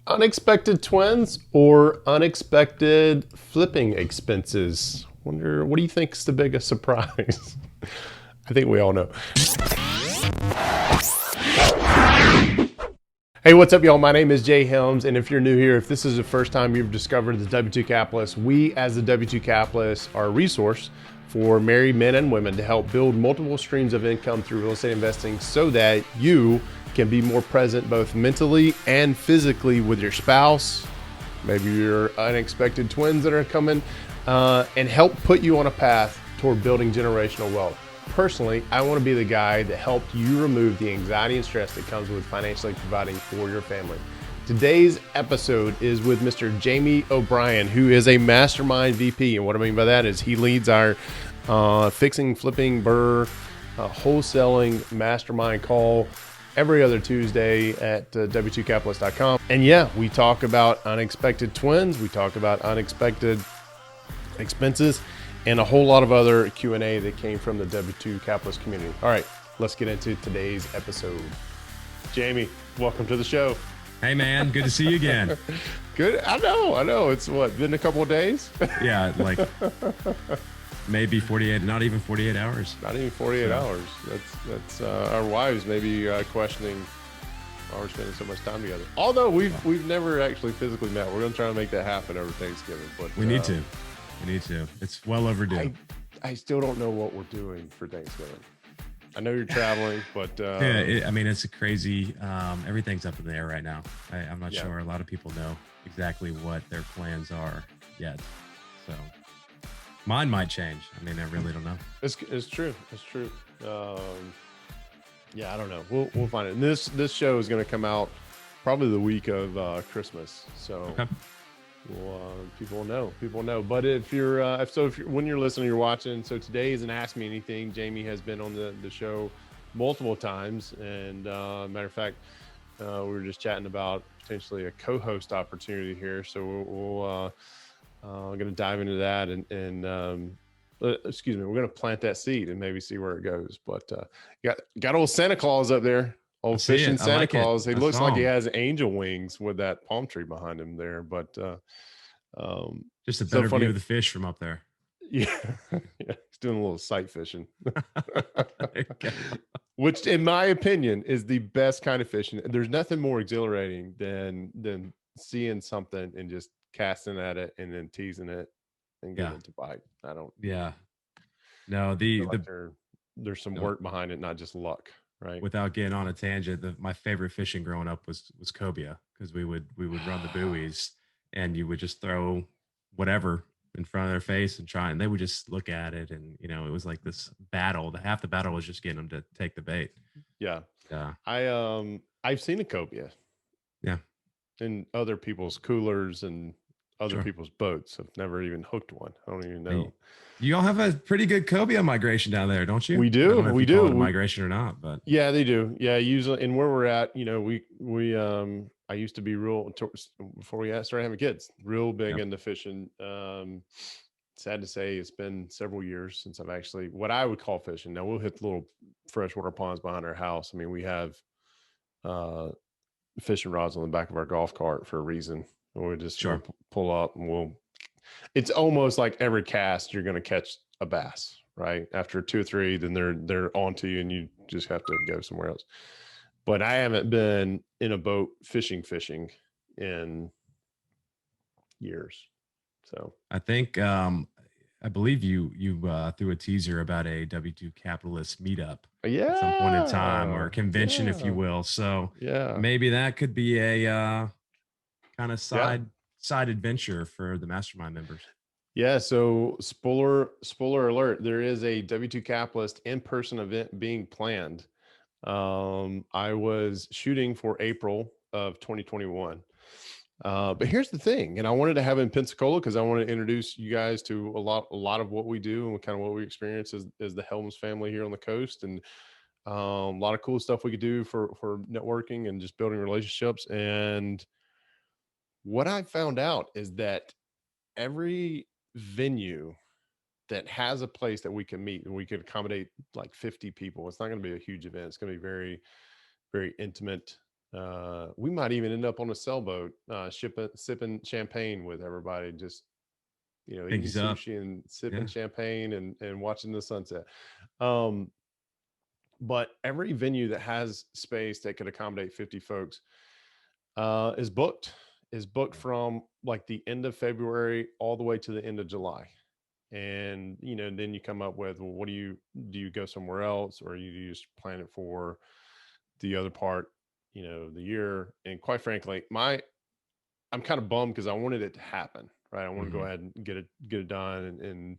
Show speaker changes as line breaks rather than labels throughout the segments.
Unexpected twins or unexpected flipping expenses? Wonder, what do you think is the biggest surprise? I think we all know. Hey, what's up, y'all? My name is Jay Helms, and if you're new here, if this is the first time you've discovered the W2 Capitalist, we as the W2 Capitalists are a resource for married men and women to help build multiple streams of income through real estate investing so that you can be more present both mentally and physically with your spouse, maybe your unexpected twins that are coming, and help put you on a path toward building generational wealth. Personally, I want to be the guy that helped you remove the anxiety and stress that comes with financially providing for your family. Today's episode is with Mr. Jamie O'Brien, who is a mastermind VP. And what I mean by that is he leads our fixing, flipping, wholesaling mastermind call every other Tuesday at w2capitalist.com. And yeah, we talk about unexpected twins. We talk about unexpected expenses and a whole lot of other Q&A that came from the W2 Capitalist community. All right, let's get into today's episode. Jamie, welcome to the show.
Hey man, good to see you again.
Good. I know. It's been a couple of days?
Yeah, like maybe 48, not even 48 hours.
Not even 48 hours. That's our wives maybe questioning why we're spending so much time together. Although we've never actually physically met. We're going to try to make that happen over Thanksgiving. But
we need to. We need to. It's well overdue.
I still don't know what we're doing for Thanksgiving. I know you're traveling, but
yeah, it's a crazy. Everything's up in the air right now. I'm not sure. A lot of people know exactly what their plans are yet. So mine might change. I mean, I really don't know.
It's true. It's true. Yeah, I don't know. We'll find it. And this show is going to come out probably the week of Christmas. So. Okay. Well, people know. But if you're when you're listening, you're watching. So today is an Ask Me Anything. Jamie has been on the show multiple times, and matter of fact, we were just chatting about potentially a co-host opportunity here. So we're going to dive into that, and excuse me, we're going to plant that seed and maybe see where it goes. But got old Santa Claus up there. Old fishing Santa Claus. He looks like he has angel wings with that palm tree behind him there. But
just a better view of the fish from up there.
Yeah, he's doing a little sight fishing, which, in my opinion, is the best kind of fishing. There's nothing more exhilarating than seeing something and just casting at it and then teasing it and getting it to bite. I don't.
Yeah. No,
there's some work behind it, not just luck. Right.
Without getting on a tangent, my favorite fishing growing up was cobia, because we would run the buoys and you would just throw whatever in front of their face and they would just look at it, and it was like this battle. Half the battle was just getting them to take the bait.
Yeah. I've seen a cobia.
Yeah.
In other people's coolers and other people's boats. I've never even hooked one. I don't even know.
You all have a pretty good cobia migration down there, don't you?
We do. We do.
Migration or not, but
yeah, they do. Yeah, usually, and where we're at, we I used to be before we started having kids, real big into fishing. Sad to say, it's been several years since I've actually what I would call fishing. Now we'll hit the little freshwater ponds behind our house. I mean, we have fishing rods on the back of our golf cart for a reason. We just pull up and it's almost like every cast you're going to catch a bass, right? After 2 or 3, then they're onto you and you just have to go somewhere else. But I haven't been in a boat fishing in years. So
I think I believe you threw a teaser about a W2 Capitalist meetup at some point in time, or convention, if you will. So maybe that could be a kind of side adventure for the mastermind members.
Yeah. So spoiler alert, there is a W2 Capitalist in-person event being planned. I was shooting for April of 2021. But here's the thing, and I wanted to have it in Pensacola because I want to introduce you guys to a lot of what we do and kind of what we experience as the Helms family here on the coast, and a lot of cool stuff we could do for networking and just building relationships. And what I found out is that every venue that has a place that we can meet and we can accommodate like 50 people, it's not going to be a huge event. It's going to be very, very intimate. We might even end up on a sailboat, sipping champagne with everybody, just eating sushi and sipping champagne and watching the sunset. But every venue that has space that could accommodate 50 folks is booked from like the end of February all the way to the end of July. And then you come up with, well, what do you go somewhere else, or you just plan it for the other part, the year? And quite frankly, I'm kind of bummed because I wanted it to happen, right? I want to go ahead and get it done and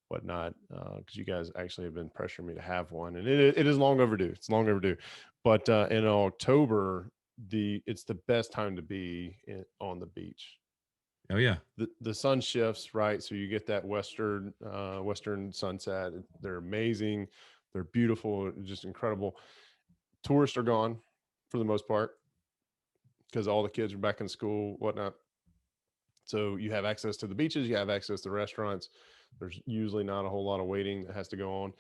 whatnot, because you guys actually have been pressuring me to have one, and it is long overdue. It's long overdue. But in October, it's the best time to be on the beach.
Oh yeah.
The sun shifts, right? So you get that western sunset. They're amazing. They're beautiful, just incredible. Tourists are gone for the most part because all the kids are back in school, whatnot. So you have access to the beaches, you have access to restaurants. There's usually not a whole lot of waiting that has to go on.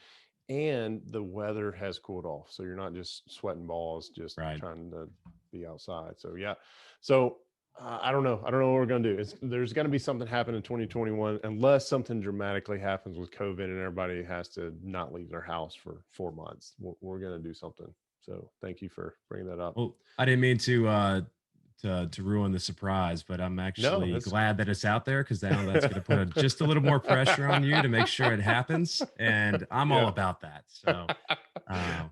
And the weather has cooled off. So you're not just sweating balls, just trying to be outside. So yeah. So I don't know. I don't know what we're going to do. There's going to be something happen in 2021, unless something dramatically happens with COVID and everybody has to not leave their house for 4 months. We're going to do something. So thank you for bringing that up.
Well, I didn't mean to ruin the surprise, but I'm actually glad that it's out there, because now that's going to put just a little more pressure on you to make sure it happens. And I'm all about that. So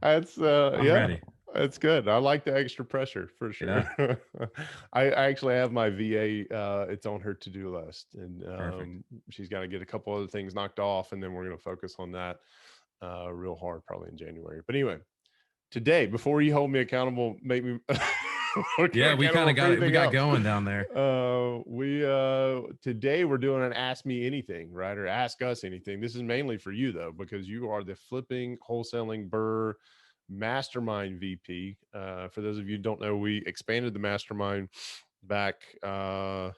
that's
I'm ready.
That's good. I like the extra pressure for sure. Yeah. I actually have my VA. It's on her to-do list, and she's got to get a couple other things knocked off, and then we're going to focus on that real hard, probably in January. But anyway, today, before you hold me accountable, make me.
Yeah, we kind of got going down there.
Today we're doing an Ask Me Anything, right? Or Ask Us Anything. This is mainly for you though, because you are the flipping, wholesaling Burr Mastermind VP. For those of you who don't know, we expanded the mastermind back was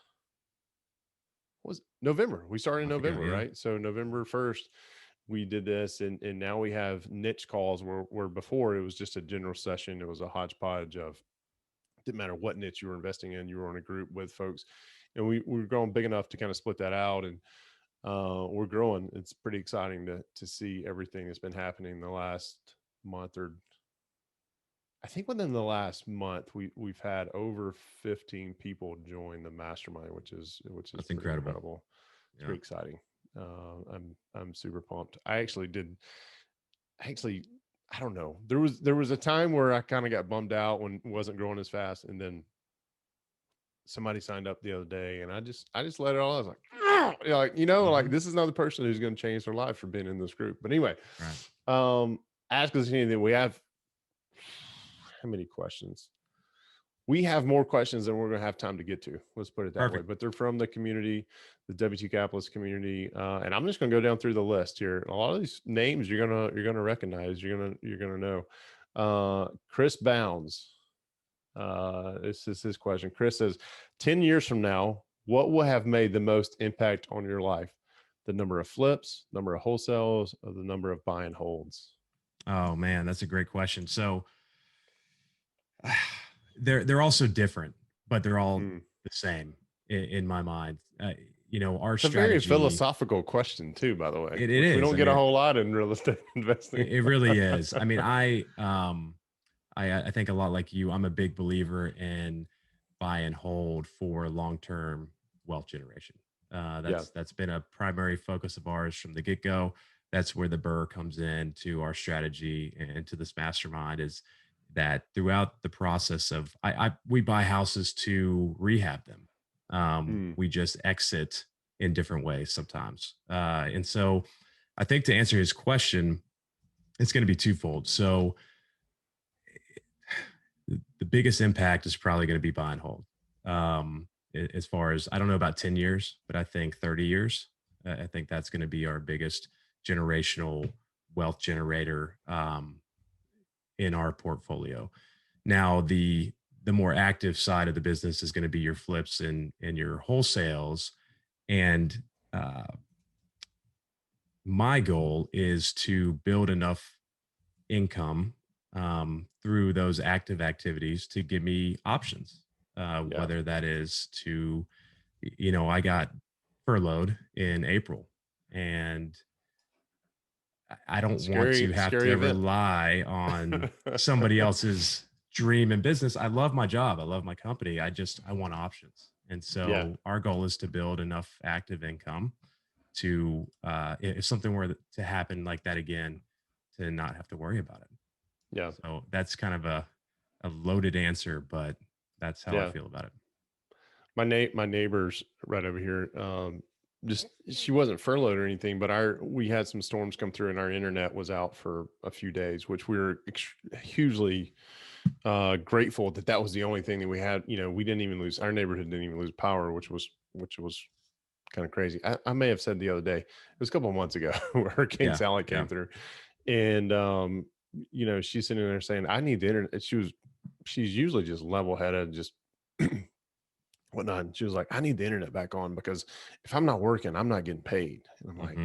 November. We started in November, right? So November 1st we did this, and now we have niche calls where before it was just a general session. It was a hodgepodge of, didn't matter what niche you were investing in, you were in a group with folks, and we're growing big enough to kind of split that out, and we're growing. It's pretty exciting to see everything that's been happening the last month, or I think within the last month we've had over 15 people join the mastermind, which is
that's incredible.
It's pretty exciting. I'm super pumped. I don't know. There was a time where I kind of got bummed out when it wasn't growing as fast, and then somebody signed up the other day, and I just let it all. I was like, like this is another person who's going to change their life for being in this group. But anyway, ask us anything. We have how many questions? We have more questions than we're going to have time to get to. Let's put it that way. But they're from the community, the W2 Capitalist community, and I'm just going to go down through the list here. A lot of these names you're gonna recognize. You're gonna know. Chris Bounds. This is his question. Chris says, 10 years from now, what will have made the most impact on your life? The number of flips, number of wholesales, or the number of buy and holds?
Oh man, that's a great question. So they're also different, but they're all the same in my mind. Our
it's a very philosophical question too, by the way.
It is.
We don't get a whole lot in real estate investing.
It really is. I mean, I think a lot like you, I'm a big believer in buy and hold for long-term wealth generation. That's been a primary focus of ours from the get-go. That's where the Burr comes in to our strategy and to this mastermind, is that throughout the process of we buy houses to rehab them. We just exit in different ways sometimes. And so I think to answer his question, it's going to be twofold. So the biggest impact is probably going to be buy and hold. As far as, I don't know about 10 years, but I think 30 years, I think that's going to be our biggest generational wealth generator in our portfolio. Now, the more active side of the business is going to be your flips and your wholesales. And my goal is to build enough income through those active activities to give me options, whether that is to, I got furloughed in April, and I don't want to have
Scary
to
event.
rely on somebody else's dream and business. I love my job. I love my company. I want options. And so our goal is to build enough active income to, if something were to happen like that again, to not have to worry about it.
Yeah.
So that's kind of a loaded answer, but that's how I feel about it.
My neighbor's right over here. Just she wasn't furloughed or anything, but we had some storms come through and our internet was out for a few days, which we were hugely grateful that was the only thing that we had. We didn't even lose, our neighborhood didn't even lose power, which was kind of crazy. I may have said the other day, it was a couple of months ago, where Hurricane Sally came through, and she's sitting there saying, "I need the internet." She's usually just level headed, just whatnot. And she was like, "I need the internet back on because if I'm not working, I'm not getting paid." And I'm like,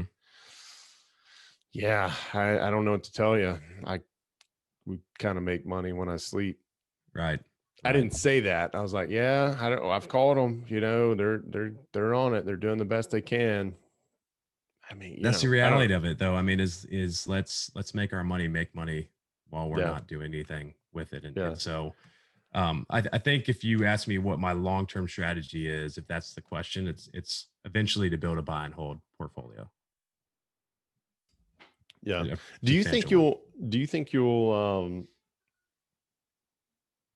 "Yeah, I don't know what to tell you. We kind of make money when I sleep."
Right.
I didn't say that. I was like, "Yeah, I've called them. They're on it. They're doing the best they can." I mean,
that's the
I don't.
reality of it, though. I mean, is let's make our money make money while we're not doing anything with it. And so, I think if you ask me what my long term strategy is, if that's the question, it's eventually to build a buy and hold portfolio.
Yeah.
A
Do you think
substantial one.
you'll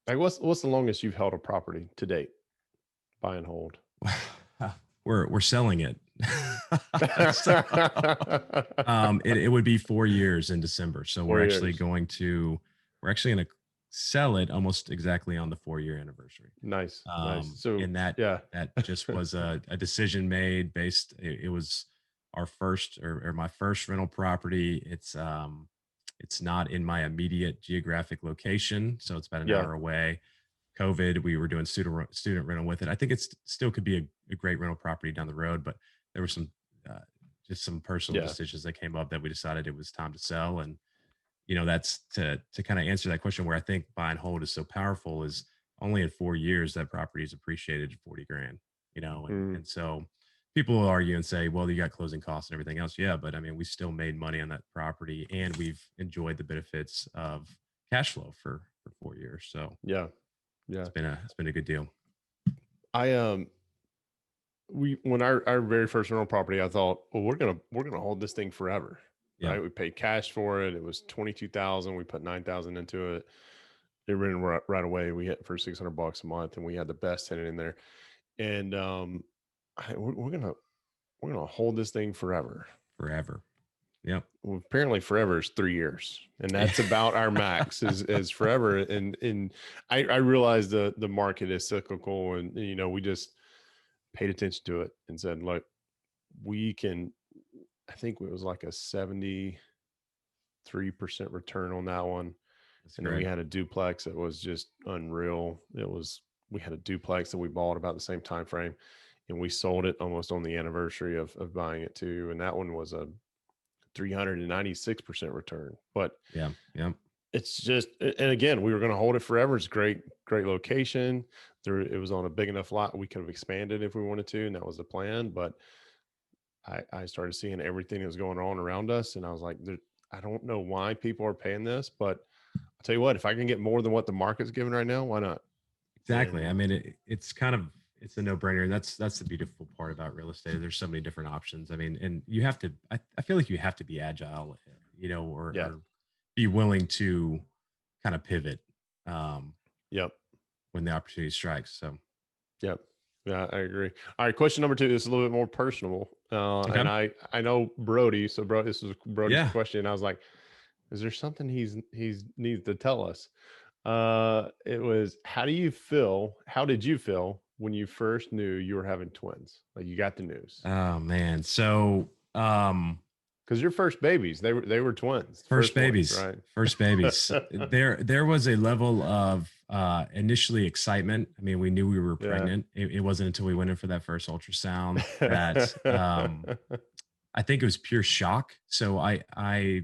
like what's the longest you've held a property to date? Buy and hold.
We're selling it. So, it would be 4 years in December. So
4
we're actually
years.
going to sell it almost exactly on the 4-year anniversary.
Nice. So
And that just was a decision made based. It was our first or my first rental property. It's not in my immediate geographic location, so it's about an
yeah.
hour away. COVID, we were doing student rental with it. I think it's still could be a great rental property down the road, but there were some uh, just some personal decisions that came up that we decided it was time to sell. And that's to kind of answer that question, where I think buy and hold is so powerful, is only in 4 years that property is appreciated 40 grand. And so people will argue and say, well, you got closing costs and everything else. Yeah, but I mean, we still made money on that property, and we've enjoyed the benefits of cash flow for 4 years. So
Yeah.
it's been a good deal.
I when our very first rental property, I thought, well, we're gonna hold this thing forever.
Yeah.
Right. We paid cash for it. It was 22,000. We put 9,000 into it. It rented right away. We hit for $600 a month, and we had the best tenant in there. And we're gonna hold this thing forever.
Forever. Yep.
Well, apparently forever is 3 years, and that's about our max is forever. And I realize the market is cyclical, and we just paid attention to it and said, look, we can. I think it was like a 73% return on that one.
That's
And
great.
then we had a duplex that was just unreal. We had a duplex that we bought about the same time frame, and we sold it almost on the anniversary of buying it too. And that one was a 396% return. But it's just, and again, we were going to hold it forever. It's great location. It was on a big enough lot. We could have expanded if we wanted to, and that was the plan. But I started seeing everything that was going on around us, and I was like, I don't know why people are paying this, but I'll tell you what, if I can get more than what the market's giving right now, why not?
Exactly. I mean, it's a no brainer. That's the beautiful part about real estate. There's so many different options. I mean, and you have to, I feel like you have to be agile, or be willing to kind of pivot. When the opportunity strikes. So,
yep. Yeah, I agree. All right. Question number 2 is a little bit more personable. And I know Brody. So this is Brody's question. I was like, is there something he's needs to tell us? It was, how did you feel when you first knew you were having twins? Like, you got the news.
Oh man. So,
because your first babies, they were twins.
First babies,
ones, right?
First babies. There was a level of initially excitement. I mean, we knew we were pregnant. It wasn't until we went in for that first ultrasound that I think it was pure shock. So I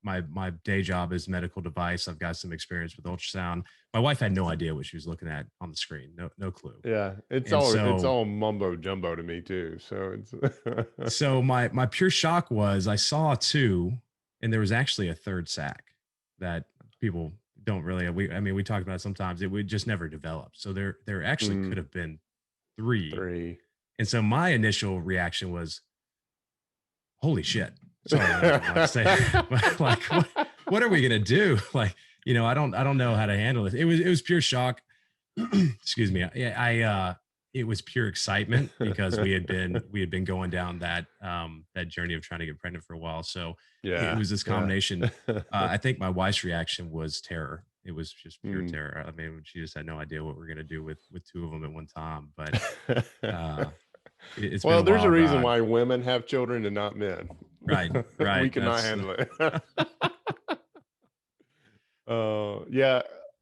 my day job is medical device. I've got some experience with ultrasound. My wife had no idea what she was looking at on the screen. No clue.
Yeah, it's all mumbo jumbo to me too. So it's
so my pure shock was I saw two, and there was actually a third sack that people don't really. We talked about it sometimes. It would just never develop. So there actually could have been three. And so my initial reaction was, holy shit. Sorry, I say, like, what are we gonna do? Like, I don't know how to handle it. It was pure shock. Excuse me. It was pure excitement because we had been going down that journey of trying to get pregnant for a while. So it was this combination. I think my wife's reaction was terror. It was just pure terror. I mean, she just had no idea what we're gonna do with two of them at one time. But
it's well, there's a reason why women have children and not men.
Right.
We cannot handle it.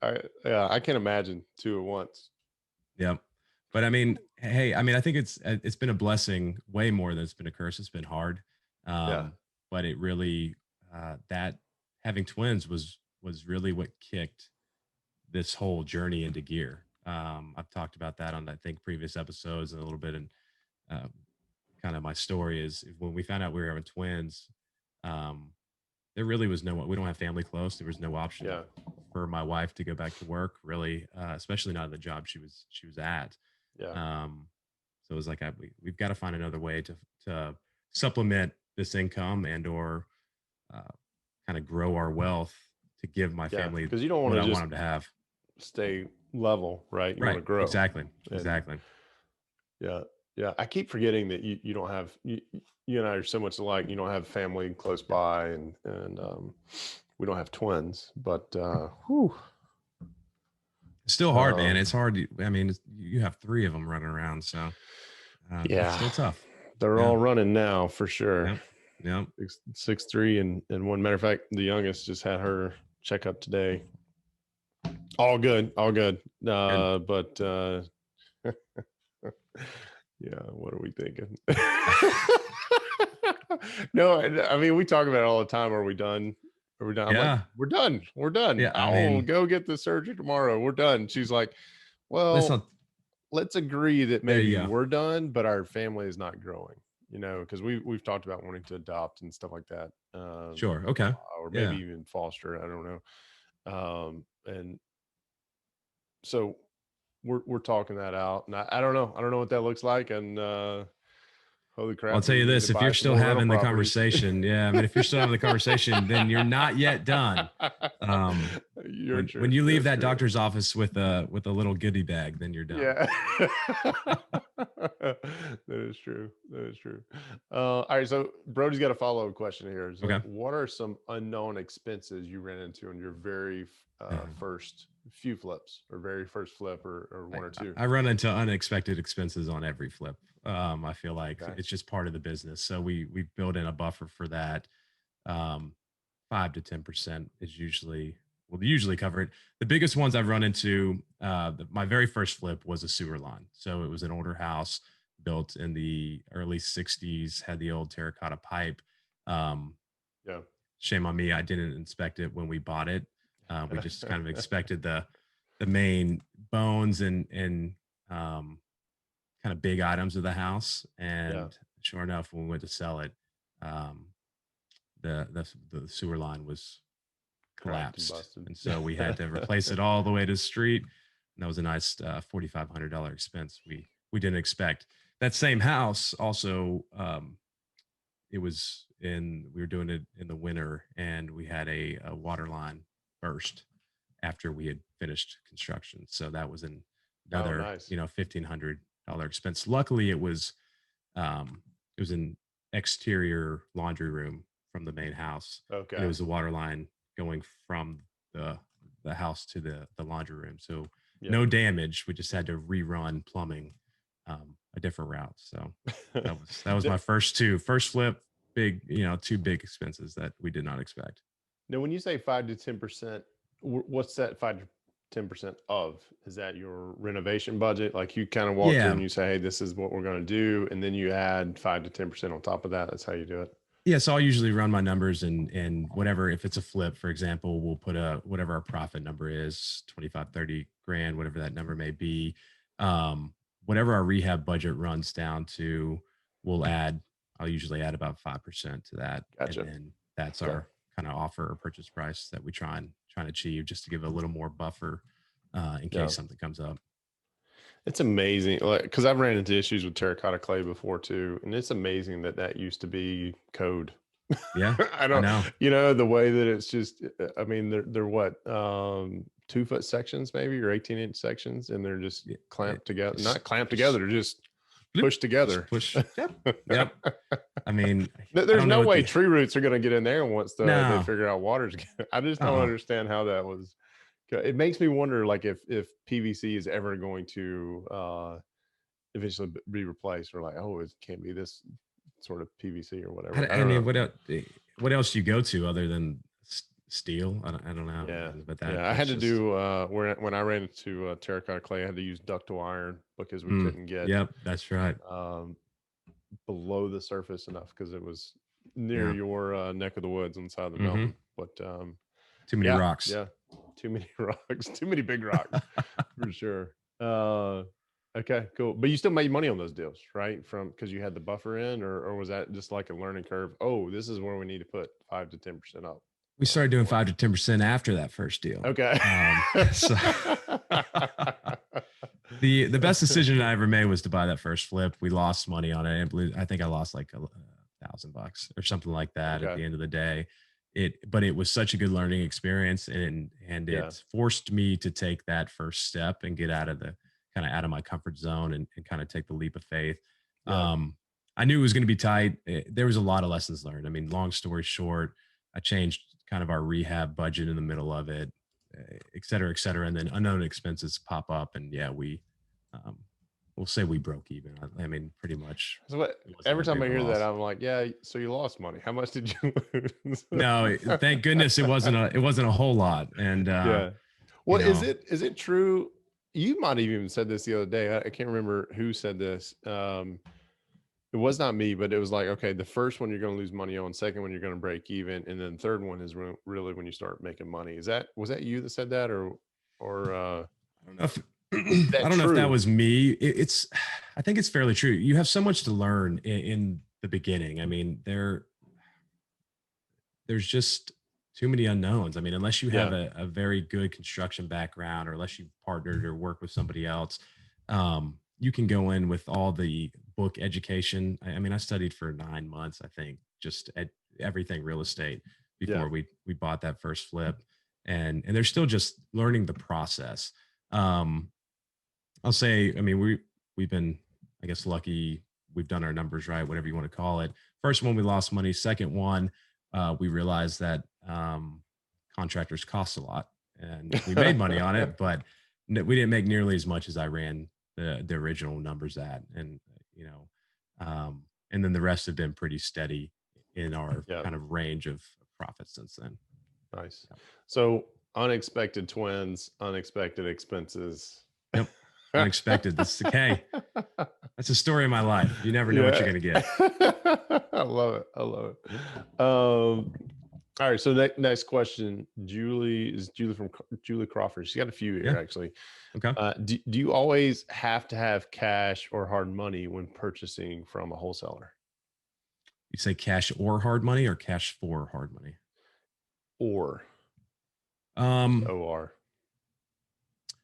I can't imagine two at once.
Yep. But I mean, hey, I think it's been a blessing way more than it's been a curse. It's been hard. But it really that having twins was really what kicked this whole journey into gear. I've talked about that on I think previous episodes and a little bit, and kind of my story is when we found out we were having twins, there really was we don't have family close. There was no option for my wife to go back to work, really, especially not at the job she was at. So it was like, we've got to find another way to supplement this income or kind of grow our wealth to give my family
because you don't want
what I want them to have.
Stay level, right? You want to grow.
Exactly.
Yeah. I keep forgetting that you don't have you and I are so much alike. You don't have family close by, and we don't have twins. But
it's still hard, man. It's hard. I mean, you have three of them running around, so it's still tough.
They're all running now for sure.
Yeah.
6'3" and one. Matter of fact, the youngest just had her checkup today. All good. But yeah, what are we thinking? No, I mean, we talk about it all the time. Are we done? I'm like, we're done. Yeah, I'll go get the surgery tomorrow. We're done. She's like, well, let's agree that maybe we're done, but our family is not growing, because we've talked about wanting to adopt and stuff like that.
Sure. Okay.
Or maybe even foster. I don't know. And so we're talking that out, and I don't know what that looks like. And holy crap!
I'll tell you this: if you're still having the conversation, if you're still having the conversation, then you're not yet done. When you leave that doctor's office with a little goodie bag, then you're done.
Yeah, that is true. All right, so Brody's got a follow-up question here. So what are some unknown expenses you ran into on your very first few flips, or very first flip, or one or two?
I run into unexpected expenses on every flip. I feel like it's just part of the business. So we build in a buffer for that. 5 to 10% is usually cover it. The biggest ones I've run into, my very first flip was a sewer line. So it was an older house built in the early 60s, had the old terracotta pipe. Shame on me, I didn't inspect it when we bought it. We just kind of expected the main bones and kind of big items of the house. And sure enough, when we went to sell it, the sewer line was collapsed, and so we had to replace it all the way to the street. And that was a nice $4,500 expense we didn't expect. That same house also, we were doing it in the winter, and we had a water line burst after we had finished construction. So that was another $1,500 expense. Luckily, it was an exterior laundry room from the main house.
Okay.
And it was a water line going from the house to the laundry room. So no damage. We just had to rerun plumbing a different route. So that was my first flip, big, two big expenses that we did not expect.
Now, when you say 5 to 10%, what's that 5 to 10% of? Is that your renovation budget? Like, you kind of walk in and you say, hey, this is what we're going to do, and then you add 5 to 10% on top of that. That's how you do it.
Yeah, so I'll usually run my numbers and whatever, if it's a flip, for example, we'll put a whatever our profit number is, 25, 30 grand, whatever that number may be. Whatever our rehab budget runs down to, we'll add, I'll usually add about 5% to that. And
Gotcha.
then that's
Okay.
our kind of offer or purchase price that we try and achieve, just to give a little more buffer in case something comes up.
It's amazing, like, because I've ran into issues with terracotta clay before too, and it's amazing that that used to be code.
Yeah,
I
I
don't,
know.
the way that it's just, I mean, they're what, 2 foot sections maybe, or 18-inch sections, and they're just clamped together, not clamped together,
Just
they're just
bloop,
pushed together.
just push. Yep. Yep. I mean, I
There's
don't know
no
what
way
the
tree roots are going to get in there once they
no.
figure out water's. I just don't
Uh-uh.
understand how that was. It makes me wonder, like, if PVC is ever going to eventually be replaced, or like, oh, it can't be this sort of PVC or whatever. I
I
don't
mean,
know.
what else do you go to other than steel? I don't know,
Yeah,
but
yeah. I had
that's
to
just
do when I ran into terracotta clay, I had to use ductile iron because we couldn't get
yep, that's right.
um, below the surface enough because it was near
Yeah.
your neck of the woods on the side of the
Mm-hmm.
mountain. But
Too many
yeah,
rocks.
yeah, too many rocks, too many big rocks for sure. Okay, cool. But you still made money on those deals, right? From because you had the buffer in, or was that just like a learning curve? Oh, this is where we need to put 5 to 10% up.
We started doing
Or
5 to 10% after that first deal.
okay.
So the best decision I ever made was to buy that first flip. We lost money on it. I think I lost like $1,000 or something like that at
Okay.
the end of the day. But it was such a good learning experience, and
Yeah.
it forced me to take that first step and get out of my comfort zone and kind of take the leap of faith.
Yeah.
I knew it was going to be tight. There was a lot of lessons learned. I mean, long story short, I changed kind of our rehab budget in the middle of it, et cetera, et cetera. And then unknown expenses pop up. And yeah, um, we'll say we broke even. I mean, pretty much
So what,
it wasn't
every
that
time
big
I
of a
hear that,
loss.
I'm like, yeah, so you lost money. How much did you lose?
No, thank goodness it wasn't a whole lot. And,
Yeah.
you
Well,
know,
is it true? You might have even said this the other day. I can't remember who said this. It was not me, but it was like, okay, the first one you're going to lose money on, second one you're going to break even, and then third one is really when you start making money. Was that you that said that, or
I don't know if, I
that
don't know if that
true?
was me. I think it's fairly true. You have so much to learn in the beginning. I mean, there's just too many unknowns. I mean, unless you have
Yeah.
a very good construction background, or unless you've partnered or worked with somebody else, you can go in with all the book education. I mean, I studied for 9 months, I think, just at everything real estate
Yeah.
before we bought that first flip, and they're still just learning the process. Um, I'll say, I mean, we've been, I guess, lucky. We've done our numbers right, whatever you want to call it. First one, we lost money. Second one, we realized that contractors cost a lot, and we made money on it, but we didn't make nearly as much as I ran the original numbers at, and and then the rest have been pretty steady in our
Yeah.
kind of range of profits since then.
Nice. So unexpected twins, unexpected expenses.
Yep, unexpected. Hey, that's a story of my life. You never know what you're
Yeah.
going to get.
I love it. I love it. All right. So next question, Julie from Julie Crawford. She's got a few here
Yeah.
actually.
Okay.
Do you always have to have cash or hard money when purchasing from a wholesaler?
You say cash or hard money, or cash for hard money?
Or
Um,
OR.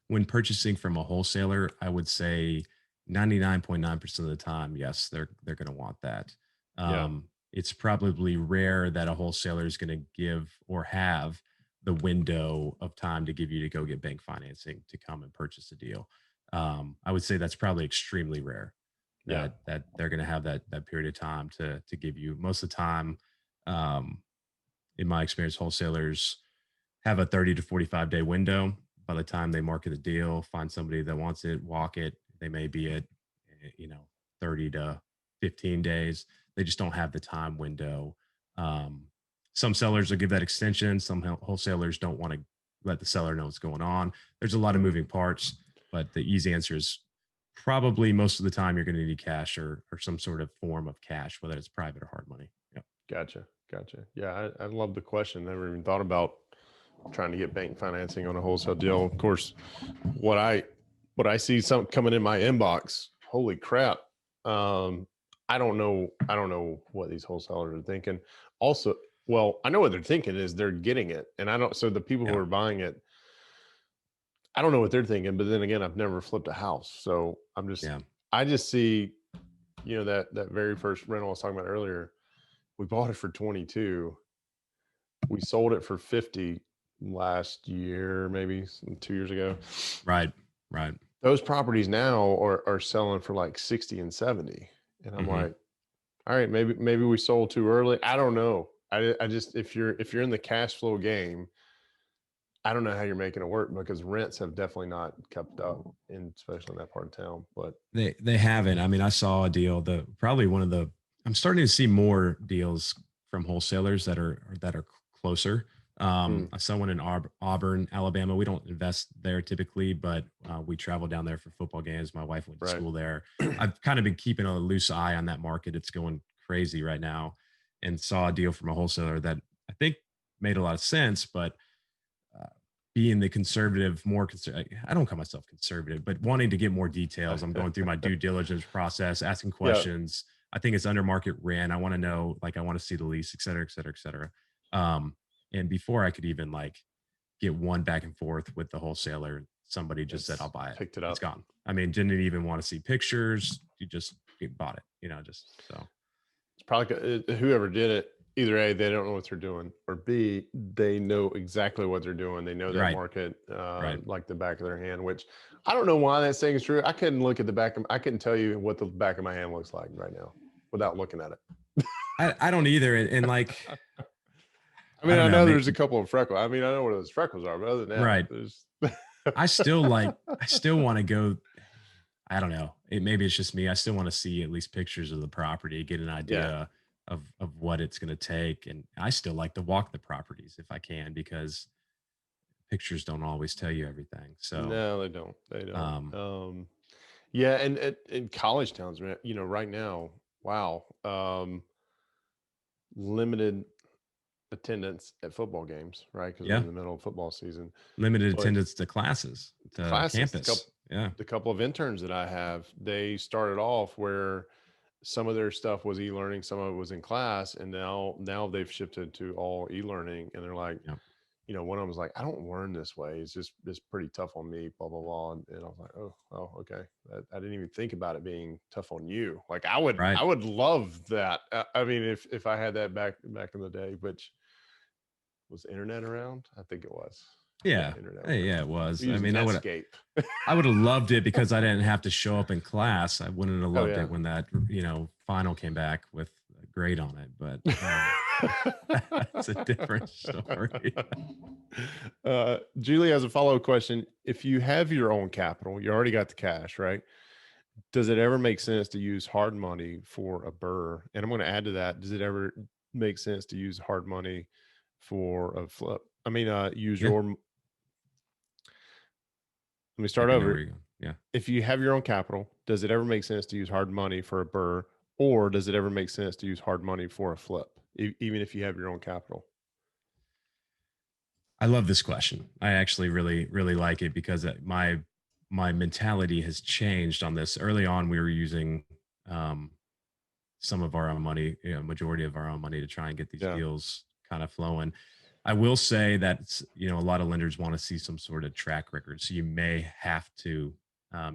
when purchasing from a wholesaler, I would say 99.9% of the time, yes, they're going to want that.
Yeah.
It's probably rare that a wholesaler is going to give or have the window of time to give you to go get bank financing to come and purchase a deal. I would say that's probably extremely rare
Yeah.
that they're going to have that period of time to give you. Most of the time, um, in my experience, wholesalers have a 30 to 45-day window. By the time they market the deal, find somebody that wants it, walk it, they may be at, 30 to 15 days. They just don't have the time window. Um, some sellers will give that extension. Some wholesalers don't want to let the seller know what's going on. There's a lot of moving parts, but the easy answer is probably most of the time you're going to need cash or some sort of form of cash, whether it's private or hard money. Yep.
Gotcha. Yeah, I love the question. Never even thought about trying to get bank financing on a wholesale deal. Of course, what I see some coming in my inbox, holy crap. Um, I don't know what these wholesalers are thinking. Also, well, I know what they're thinking is they're getting it. And I don't, so the people who
Yeah.
are buying it, I don't know what they're thinking, but then again, I've never flipped a house. So
Yeah.
I just see, that very first rental I was talking about earlier, we bought it for 22. We sold it for 50 last year, maybe 2 years ago.
Right. Right.
Those properties now are selling for like 60 and 70. And I'm
Mm-hmm.
like, all right, maybe we sold too early. I don't know. I just, if you're in the cash flow game, I don't know how you're making it work because rents have definitely not kept up, especially in that part of town. But
They haven't. I mean, I saw a deal. Probably one of the. I'm starting to see more deals from wholesalers that are closer.
mm,
I saw one in Auburn, Alabama. We don't invest there typically, but we travel down there for football games. My wife went to
right.
school there. I've kind of been keeping a loose eye on that market. It's going crazy right now, and saw a deal from a wholesaler that I think made a lot of sense, but uh, being the conservative, I don't call myself conservative, but wanting to get more details. I'm going through my due diligence process, asking
Yeah.
questions. I think it's under market rent. I want to know, like, I want to see the lease, et cetera, et cetera, et cetera. And before I could even like get one back and forth with the wholesaler, somebody just said, I'll
It's
buy it.
picked it
It's
up.
gone. I mean, didn't even want to see pictures. You just bought it, just so.
It's probably whoever did it. Either A, they don't know what they're doing, or B, they know exactly what they're doing. They know that
Right.
market
Right.
like the back of their hand. Which I don't know why that saying is true. I couldn't look at the back of. I couldn't tell you what the back of my hand looks like right now without looking at it.
I don't either. And like,
I
I
mean,
don't
I
know.
know there's a couple of freckles. I mean, I know what those freckles are, but other than that,
Right.
there's.
I still want to go. I don't know. Maybe it's just me. I still want to see at least pictures of the property, get an
Yeah.
idea of what it's going to take. And I still like to walk the properties if I can, because pictures don't always tell you everything. So,
No, they don't. They don't.
um,
Yeah, and in college towns, man, right now, wow, limited attendance at football games, right? Because we're
yeah,
in the middle of football season.
limited
But
attendance to classes, to
classes,
campus. Yeah.
the couple of interns that I have, they started off where some of their stuff was e-learning, some of it was in class, and now they've shifted to all e-learning, and they're like,
Yeah.
one of them was like, I don't learn this way. It's pretty tough on me, blah, blah, blah. And I was like, oh, okay. I didn't even think about it being tough on you. Like
Right.
I would love that. I mean, if I had that back in the day, which was internet around, I think it was. Yeah,
Yeah.
internet was
Hey, yeah,
around.
it was.
We
I
used
mean,
Netscape.
I would have loved it because I didn't have to show up in class. I wouldn't have
Oh
loved
yeah.
it when that, final came back with a grade on it, but that's a different story.
Julie has a follow-up question. If you have your own capital, you already got the cash, right? Does it ever make sense to use hard money for a burr? And I'm going to add to that. Does it ever make sense to use hard money for a flip? I mean, use
Yeah.
let me
I
start
think I know
over.
where you're going. Yeah.
If you have your own capital, does it ever make sense to use hard money for a burr, or does it ever make sense to use hard money for a flip, even if you have your own capital?
I love this question. I actually really, really like it because my mentality has changed on this. Early on, we were using um, some of our own money, majority of our own money to try and get these
Yeah.
deals kind of flowing. I will say that a lot of lenders want to see some sort of track record, so you may have to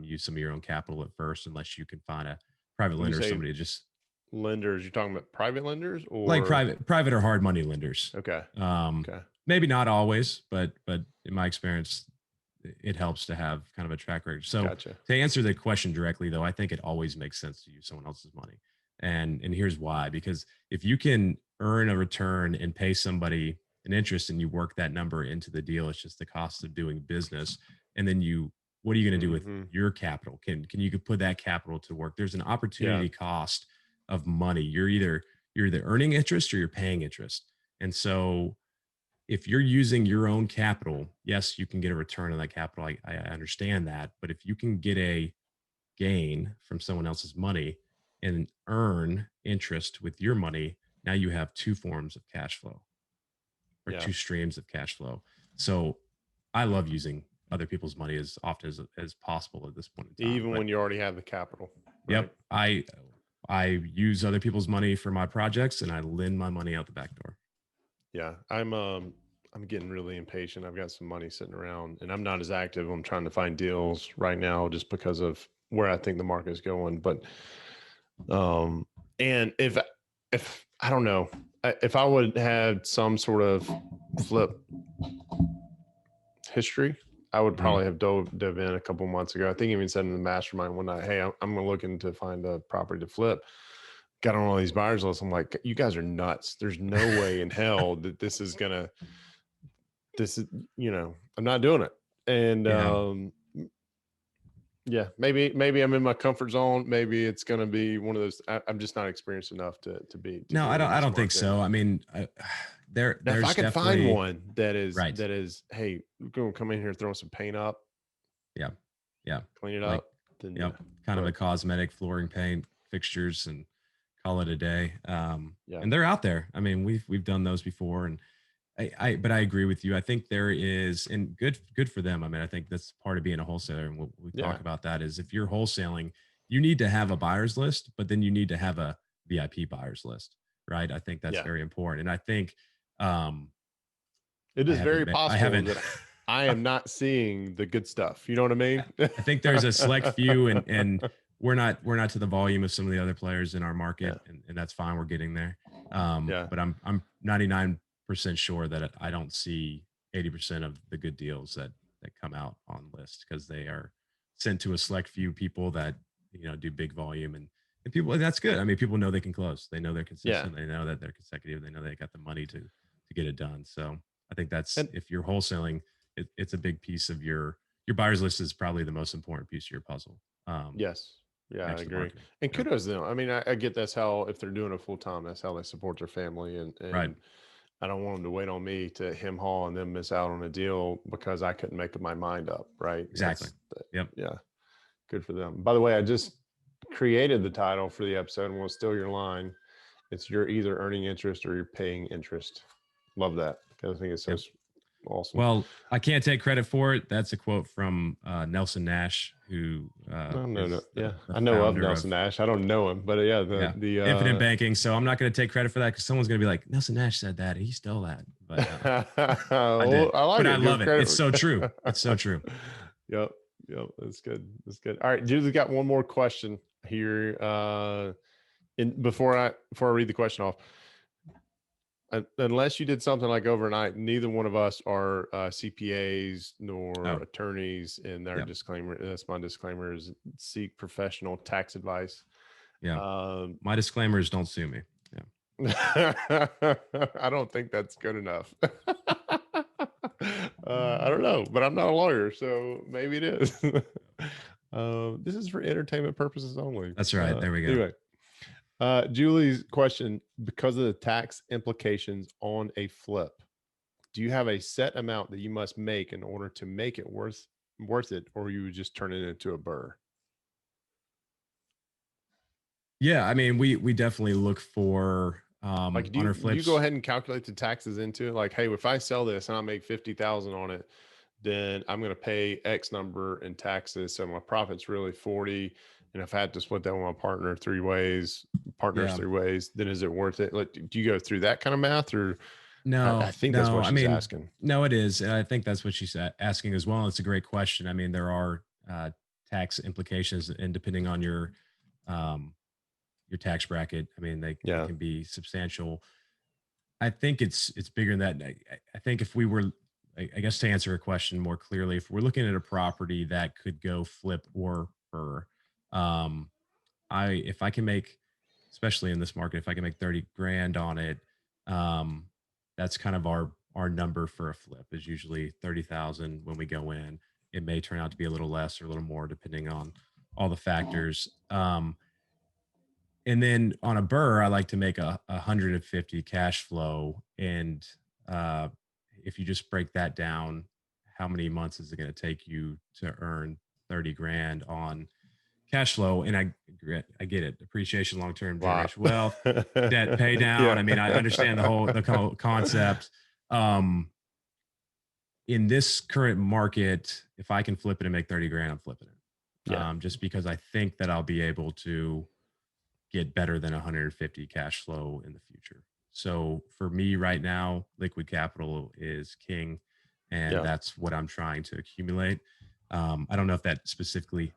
use some of your own capital at first, unless you can find a private
When you
lender,
say
somebody just
lenders, you're talking about private lenders
like
or
private or hard money lenders.
okay.
Um,
Okay.
Maybe not always, but in my experience, it helps to have kind of a track record. So
Gotcha.
to answer the question directly, though, I think it always makes sense to use someone else's money, and here's why: because if you can earn a return and pay somebody an interest, and you work that number into the deal, it's just the cost of doing business, and then what are you going to do with
Mm-hmm.
your capital? Can you could put that capital to work? There's an
Yeah.
opportunity cost of money. You're either earning interest or you're paying interest, and so if you're using your own capital, yes, you can get a return on that capital. I understand that. But if you can get a gain from someone else's money and earn interest with your money, Now you have two forms of cash flow, or two streams of cash flow. So I love using other people's money as often as possible at this point in time.
Even when you already have the capital.
Right? Yep. I use other people's money for my projects, and I lend my money out the back door.
Yeah. I'm getting really impatient. I've got some money sitting around and I'm not as active. I'm trying to find deals right now just because of where I think the market is going. But and if I don't know, if I would have some sort of flip history, I would probably have dove in a couple months ago. I think even said in the mastermind one night, hey, I'm looking to find a property to flip. Got on all these buyers lists. I'm like, you guys are nuts. There's no way in hell that this is, I'm not doing it. And yeah, maybe I'm in my comfort zone. Maybe it's going to be one of those. I'm just not experienced enough to be.
No, I don't think so. I mean, there's
if I can find one that is
right.
Hey, we're going to come in here, throw some paint up.
Yeah.
Clean it up. Then,
kind of a cosmetic flooring, paint, fixtures, and call it a day. And they're out there. I mean, we've done those before, and but I agree with you. I think there is, and good for them. I mean, I think that's part of being a wholesaler. And what we talk about that is if you're wholesaling, you need to have a buyer's list, but then you need to have a VIP buyer's list, right? I think that's very important. And I think
it is very possible that I am not seeing the good stuff. You know what I mean?
I think there's a select few, and we're not to the volume of some of the other players in our market, and that's fine. We're getting there. But I'm 99% sure that I don't see 80% of the good deals that come out on list, because they are sent to a select few people that do big volume, and people, that's good. I mean, people know they can close. They know they're consistent. They know that they're consecutive. They know they got the money to get it done. So I think that's, if you're wholesaling, it's a big piece of your buyer's list is probably the most important piece of your puzzle.
Yes. Yeah, I agree. And kudos to them. I mean, I get that's how, if they're doing it full time, that's how they support their family. And
right.
I don't want them to wait on me to hem haul and then miss out on a deal because I couldn't make my mind up. Right.
Exactly.
Yeah. Good for them. By the way, I just created the title for the episode, and we'll steal your line. It's you're either earning interest or you're paying interest. Love that. I think it's so awesome.
Well, I can't take credit for it. That's a quote from Nelson Nash, who
I know of Nelson Nash. I don't know him, but the
infinite banking. So I'm not going to take credit for that, because someone's going to be like, Nelson Nash said that, he stole that. But I love it. It's so true. It's so true.
Yep. That's good. All right, Julie, we got one more question here. Before I read the question off. Unless you did something like overnight, neither one of us are CPAs nor attorneys. And their disclaimer, that's my disclaimer, is seek professional tax advice.
Yeah. My disclaimer is don't sue me.
Yeah. I don't think that's good enough. I don't know, but I'm not a lawyer, so maybe it is. This is for entertainment purposes only.
That's right. There we go.
Anyway. Julie's question: because of the tax implications on a flip, do you have a set amount that you must make in order to make it worth it, or you would just turn it into a burr?
Yeah, I mean, we definitely look for
like, do you go ahead and calculate the taxes into it? Like, hey, if I sell this and I make 50,000 on it, then I'm going to pay X number in taxes, so my profit's really 40. And if I had to split that with my partner three ways, then is it worth it? Like, do you go through that kind of math, or?
No,
I think that's what she's asking.
No, it is. And I think that's what she's asking as well. It's a great question. I mean, there are tax implications, and depending on your tax bracket, I mean, they can be substantial. I think it's bigger than that. I think if we were, I guess, to answer a question more clearly, if we're looking at a property that could go flip or burr, if I can make, especially in this market, if I can make 30 grand on it, that's kind of our number for a flip, is usually 30,000 when we go in. It may turn out to be a little less or a little more, depending on all the factors. And then on a burr, I like to make 150 cash flow. And if you just break that down, how many months is it going to take you to earn 30 grand on cash flow, and I get it. Appreciation, long term, generational wealth, debt pay down. I mean, I understand the concept. In this current market, if I can flip it and make 30 grand, I'm flipping it. Just because I think that I'll be able to get better than 150 cash flow in the future. So for me right now, liquid capital is king, and that's what I'm trying to accumulate. I don't know if that specifically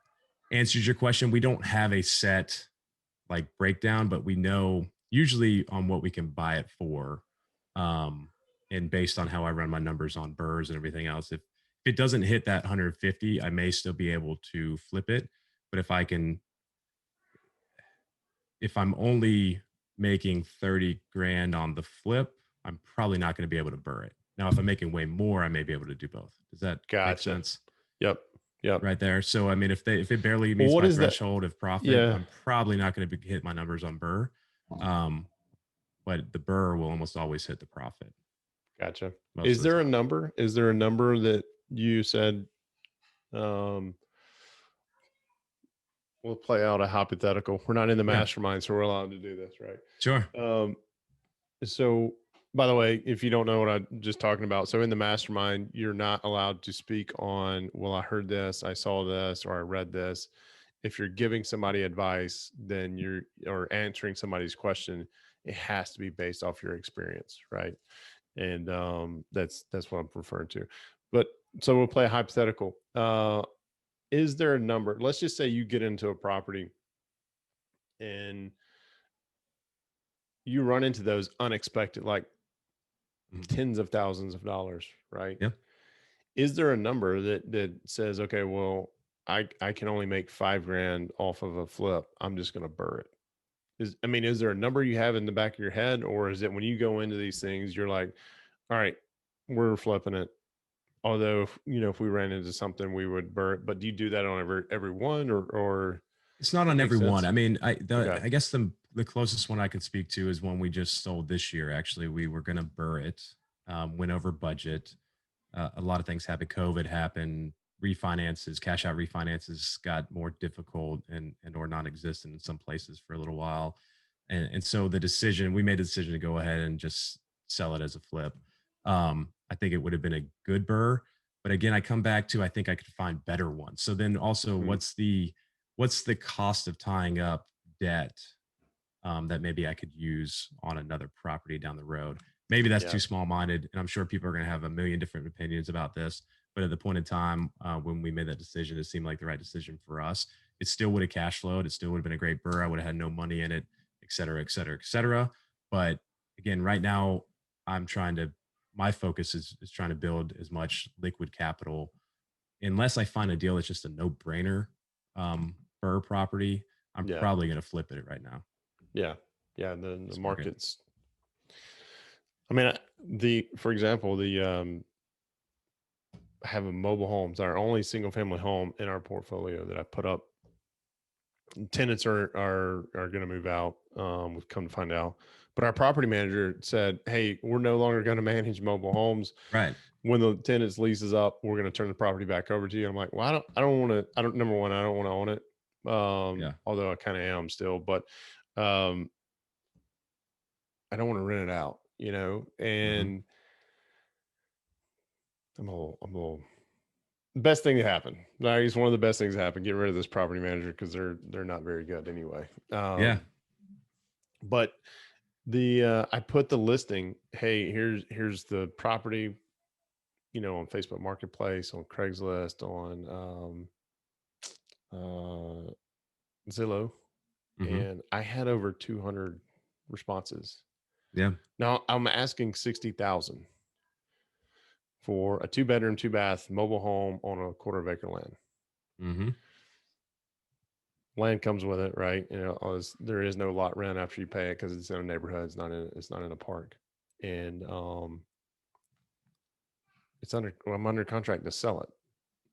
answers your question. We don't have a set like breakdown, but we know usually on what we can buy it for. And based on how I run my numbers on burrs and everything else, if it doesn't hit that 150, I may still be able to flip it. But if I'm only making 30 grand on the flip, I'm probably not going to be able to burr it. Now, if I'm making way more, I may be able to do both. Does that make sense?
Yep.
Right there. So, I mean, if it barely meets my threshold of profit, I'm probably not going to hit my numbers on burr. But the burr will almost always hit the profit.
Gotcha. Is there a number? Is there a number that you said, we'll play out a hypothetical. We're not in the mastermind, so we're allowed to do this, right?
Sure.
So by the way, if you don't know what I'm just talking about, so in the mastermind, you're not allowed to speak on, well, I heard this, I saw this, or I read this. If you're giving somebody advice, then or answering somebody's question, it has to be based off your experience, right? And that's what I'm referring to. But so we'll play a hypothetical. Is there a number? Let's just say you get into a property and you run into those unexpected, like tens of thousands of dollars, right?
Yeah.
Is there a number that says, okay, well, I can only make 5 grand off of a flip, I'm just going to burr it? Is there a number you have in the back of your head, or is it when you go into these things, you're like, all right, we're flipping it. Although, if we ran into something, we would burr it. But do you do that on every one, or
it's not on every one? I mean, I guess the closest one I could speak to is one we just sold this year. Actually, we were going to burr it, went over budget. A lot of things happened. COVID happened. Refinances, cash out refinances got more difficult and or non-existent in some places for a little while. And so we made the decision to go ahead and just sell it as a flip. I think it would have been a good burr, but again, I come back to, I think I could find better ones. So then also what's the cost of tying up debt that maybe I could use on another property down the road? Maybe that's too small-minded, and I'm sure people are going to have a million different opinions about this. But at the point in time when we made that decision, it seemed like the right decision for us. It still would have cash flowed. It still would have been a great burr. I would have had no money in it, et cetera, et cetera, et cetera. But again, right now, my focus is trying to build as much liquid capital. Unless I find a deal that's just a no-brainer burr property, I'm probably going to flip it right now.
Yeah. Yeah. The market's, for example, I have a mobile homes, our only single family home in our portfolio that I put up. Tenants are going to move out. We've come to find out, but our property manager said, "Hey, we're no longer going to manage mobile homes.
Right.
When the tenant's lease is up, we're going to turn the property back over to you." I'm like, "Well, number one, I don't want to own it. Although I kind of am still, but I don't want to rent it out, and I'm a little best thing that happened. It's one of the best things that happened. Get rid of this property manager because they're not very good anyway. But I put the listing. Hey, here's the property. On Facebook Marketplace, on Craigslist, on Zillow, and I had over 200 responses.
Yeah.
Now I'm asking 60,000 for a 2-bedroom, 2-bath mobile home on a 1/4 acre land. Land comes with it, right? There is no lot rent after you pay it because it's in a neighborhood. It's not in a park, and I'm under contract to sell it.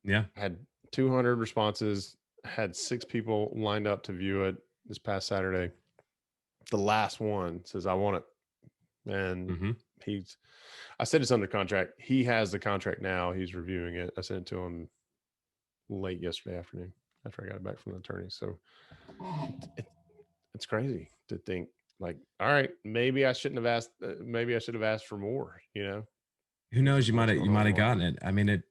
Yeah.
I had 200 responses. Had 6 people lined up to view it this past Saturday. The last one says, "I want it," and I said it's under contract. He has the contract now. He's reviewing it. I sent it to him late yesterday afternoon. after I got it back from the attorney. So it's crazy to think like, all right, maybe I shouldn't have asked. Maybe I should have asked for more.
Who knows? You might have gotten it. I mean,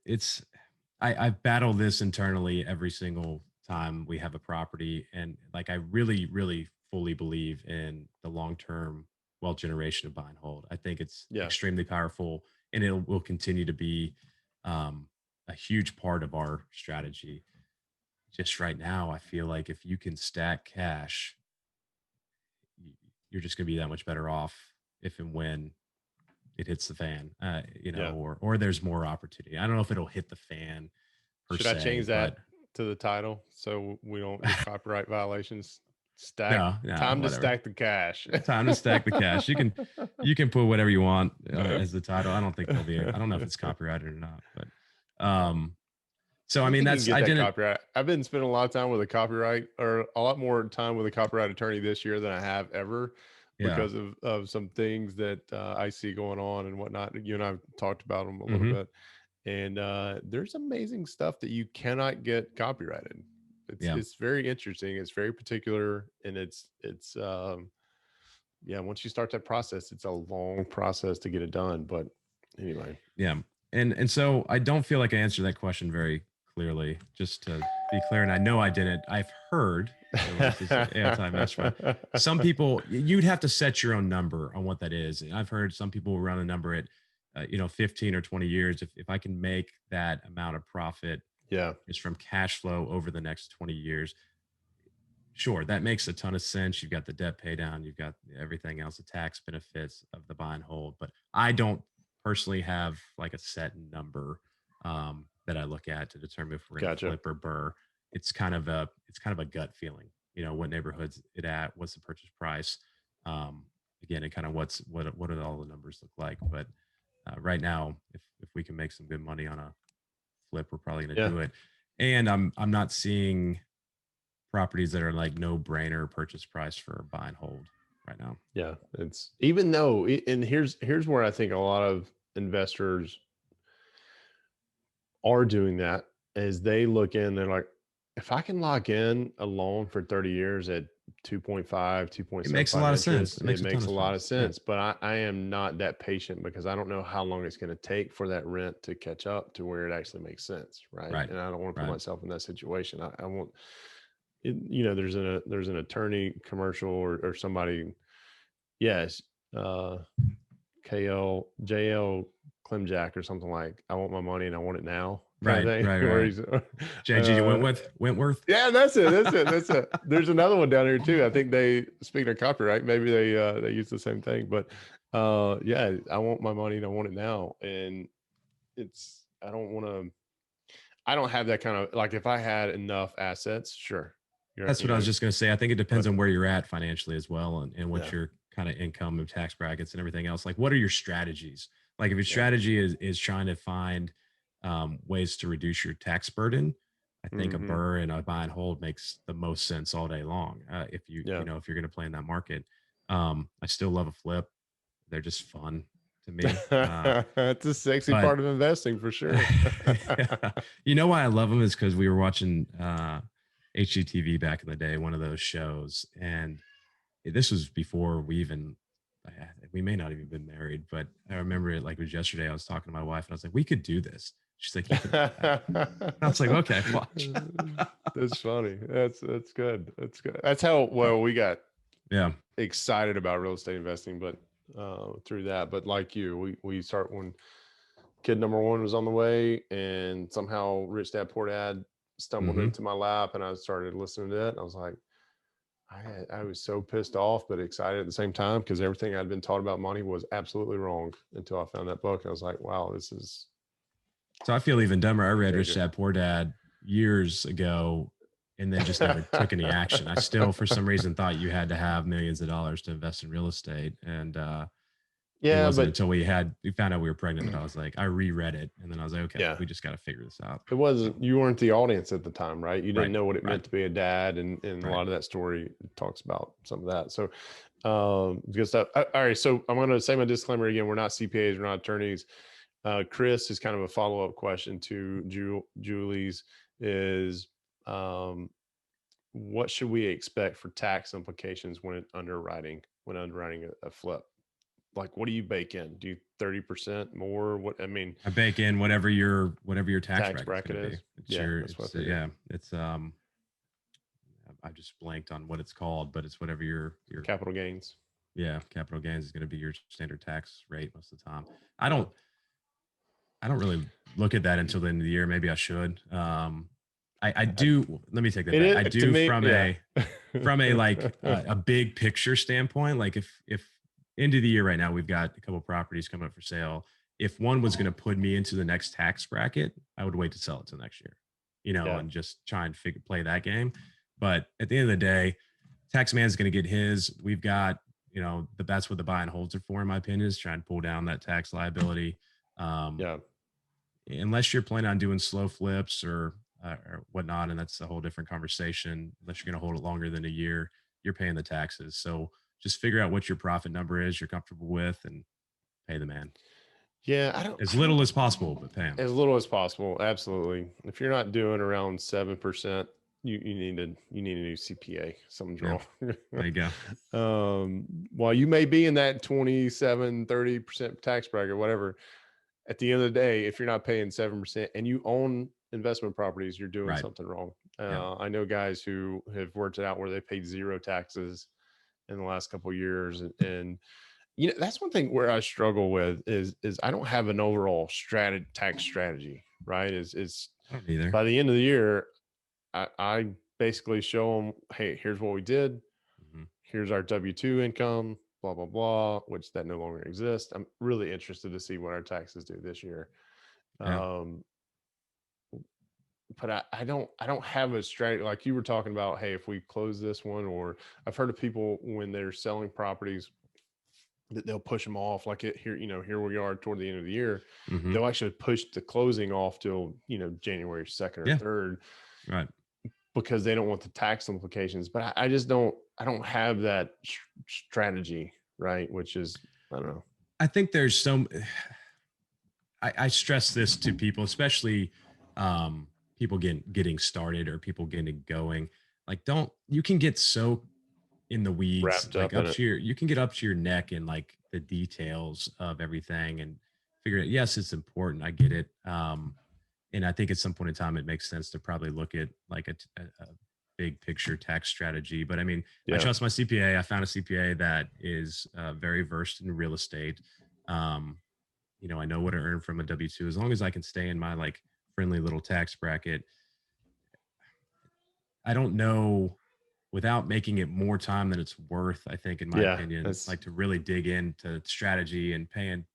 I've battled this internally every single time we have a property, and like I really, really fully believe in the long term wealth generation of buy and hold. I think it's extremely powerful, and it will continue to be a huge part of our strategy. Just right now, I feel like if you can stack cash, you're just going to be that much better off if and when it hits the fan, or there's more opportunity. I don't know if it'll hit the fan per
Should
se.
I change that to the title so we don't get copyright violations? Time to stack the cash.
Time to stack the cash. You can put whatever you want as the title. I don't think there'll be. I don't know if it's copyrighted or not, but so I mean
copyright. I've been spending a lot of time with a copyright, or a lot more time with a copyright attorney this year than I have ever, because of some things that I see going on and whatnot. You and I've talked about them a little bit, and there's amazing stuff that you cannot get copyrighted. It's very interesting. It's very particular, and it's once you start that process, it's a long process to get it done. But anyway,
and so I don't feel like I answered that question very clearly. Just to be clear, and I know I didn't. I've heard some people, you'd have to set your own number on what that is. And I've heard some people run a number at 15 or 20 years. If I can make that amount of profit, is from cash flow over the next 20 years. Sure, that makes a ton of sense. You've got the debt pay down, you've got everything else, the tax benefits of the buy and hold. But I don't personally have like a set number that I look at to determine if we're going to flip or burr. It's kind of a gut feeling. What neighborhood's it at? What's the purchase price? Again, and kind of what do all the numbers look like? But right now, if we can make some good money on a flip, we're probably going to do it. And I'm not seeing properties that are like no brainer purchase price for buy and hold right now.
Yeah, it's even though, and here's where I think a lot of investors are doing that, is they look in, they're like, if I can lock in a loan for 30 years at 2.5, 2.75,
it makes a lot of sense.
It makes a lot of sense. But I am not that patient, because I don't know how long it's going to take for that rent to catch up to where it actually makes sense. Right. And I don't want to put myself in that situation. I want it, there's an attorney commercial or somebody. Yes. JL Clemjack or something like, I want my money and I want it now.
Right. JG Wentworth.
Yeah, that's it. There's another one down here too. I think speaking of copyright, maybe they use the same thing, but I want my money and I want it now. And I don't have that kind of, like, if I had enough assets, sure.
That's what I was just going to say. I think it depends on where you're at financially as well, and what your kind of income and tax brackets and everything else. Like, what are your strategies? Like, if your strategy is trying to find ways to reduce your tax burden, I think a burr and a buy and hold makes the most sense all day long. If if you're going to play in that market, I still love a flip. They're just fun to me.
It's a sexy part of investing for sure.
You know why I love them is because we were watching HGTV back in the day, one of those shows, and this was before we may not even been married, but I remember it like it was yesterday. I was talking to my wife and I was like, we could do this. She's like, I was like, okay, watch.
That's funny. That's good. That's good. That's how we got excited about real estate investing, but through that. But like you, we start when kid number one was on the way, and somehow Rich Dad Poor Dad stumbled into my lap, and I started listening to it. And I was like, I was so pissed off, but excited at the same time, because everything I'd been taught about money was absolutely wrong until I found that book. And I was like, wow, this is.
So I feel even dumber. I read Rich Dad Poor Dad years ago, and then just never took any action. I still, for some reason, thought you had to have millions of dollars to invest in real estate. And it wasn't until we found out we were pregnant that I was like, I reread it, and then I was like, okay, we just got to figure this out.
You weren't the audience at the time, right? You didn't know what it meant to be a dad, and a lot of that story talks about some of that. So good stuff. All right, so I'm going to say my disclaimer again. We're not CPAs, we're not attorneys. Chris is kind of a follow-up question to Julie's, is what should we expect for tax implications when underwriting a flip? Like, what do you bake in? Do you 30% more? What, I mean,
I bake in whatever your tax
tax
bracket's
bracket
going to be.
is.
It's
Yeah,
your,
that's what
it's
I figured.
yeah, it's I just blanked on what it's called, but it's whatever your
capital gains.
Yeah, capital gains is going to be your standard tax rate most of the time. I don't really look at that until the end of the year. Maybe I should. I do. Let me take that back. I do
me,
from
yeah.
a like a big picture standpoint. Like if end of the year right now, we've got a couple properties coming up for sale. If one was going to put me into the next tax bracket, I would wait to sell it till next year, and just try and play that game. But at the end of the day, tax man is going to get his. We've got, that's what the buy and holds are for, in my opinion, is trying to pull down that tax liability. Unless you're planning on doing slow flips or whatnot, and that's a whole different conversation. Unless you're going to hold it longer than a year, you're paying the taxes. So just figure out what your profit number is you're comfortable with and pay the man.
Yeah, I don't
as little as possible, but pay him
as little as possible. Absolutely. If you're not doing around 7%, you need a new CPA. Something's wrong.
There you
go. While you may be in that 27, 30% tax bracket, whatever, at the end of the day, if you're not paying 7% and you own investment properties, you're doing something wrong. I know guys who have worked it out where they paid zero taxes in the last couple of years, and that's one thing where I struggle with is I don't have an overall tax strategy, right? Is
I don't either.
By the end of the year, I basically show them, hey, here's what we did. Mm-hmm. Here's our W-2 income, blah, blah, blah, which that no longer exists. I'm really interested to see what our taxes do this year. Yeah. But I don't have a strategy like you were talking about. Hey, if we close this one, or I've heard of people when they're selling properties that they'll push them off, like here we are toward the end of the year. Mm-hmm. They'll actually push the closing off till January 2nd or 3rd,
right?
Because they don't want the tax implications. But I just don't have that strategy, right? Which is, I don't know.
I think there's some. I stress this to people, especially people getting started or people getting going. Like, you can get so in the weeds,
wrapped like up to
you can get up to your neck in like the details of everything and figure it. Yes, it's important. I get it. And I think at some point in time, it makes sense to probably look at like a big picture tax strategy. But I mean, I trust my CPA. I found a CPA that is very versed in real estate. I know what I earn from a W-2. As long as I can stay in my like friendly little tax bracket, I don't know, without making it more time than it's worth, I think, in my opinion, like to really dig into strategy and paying.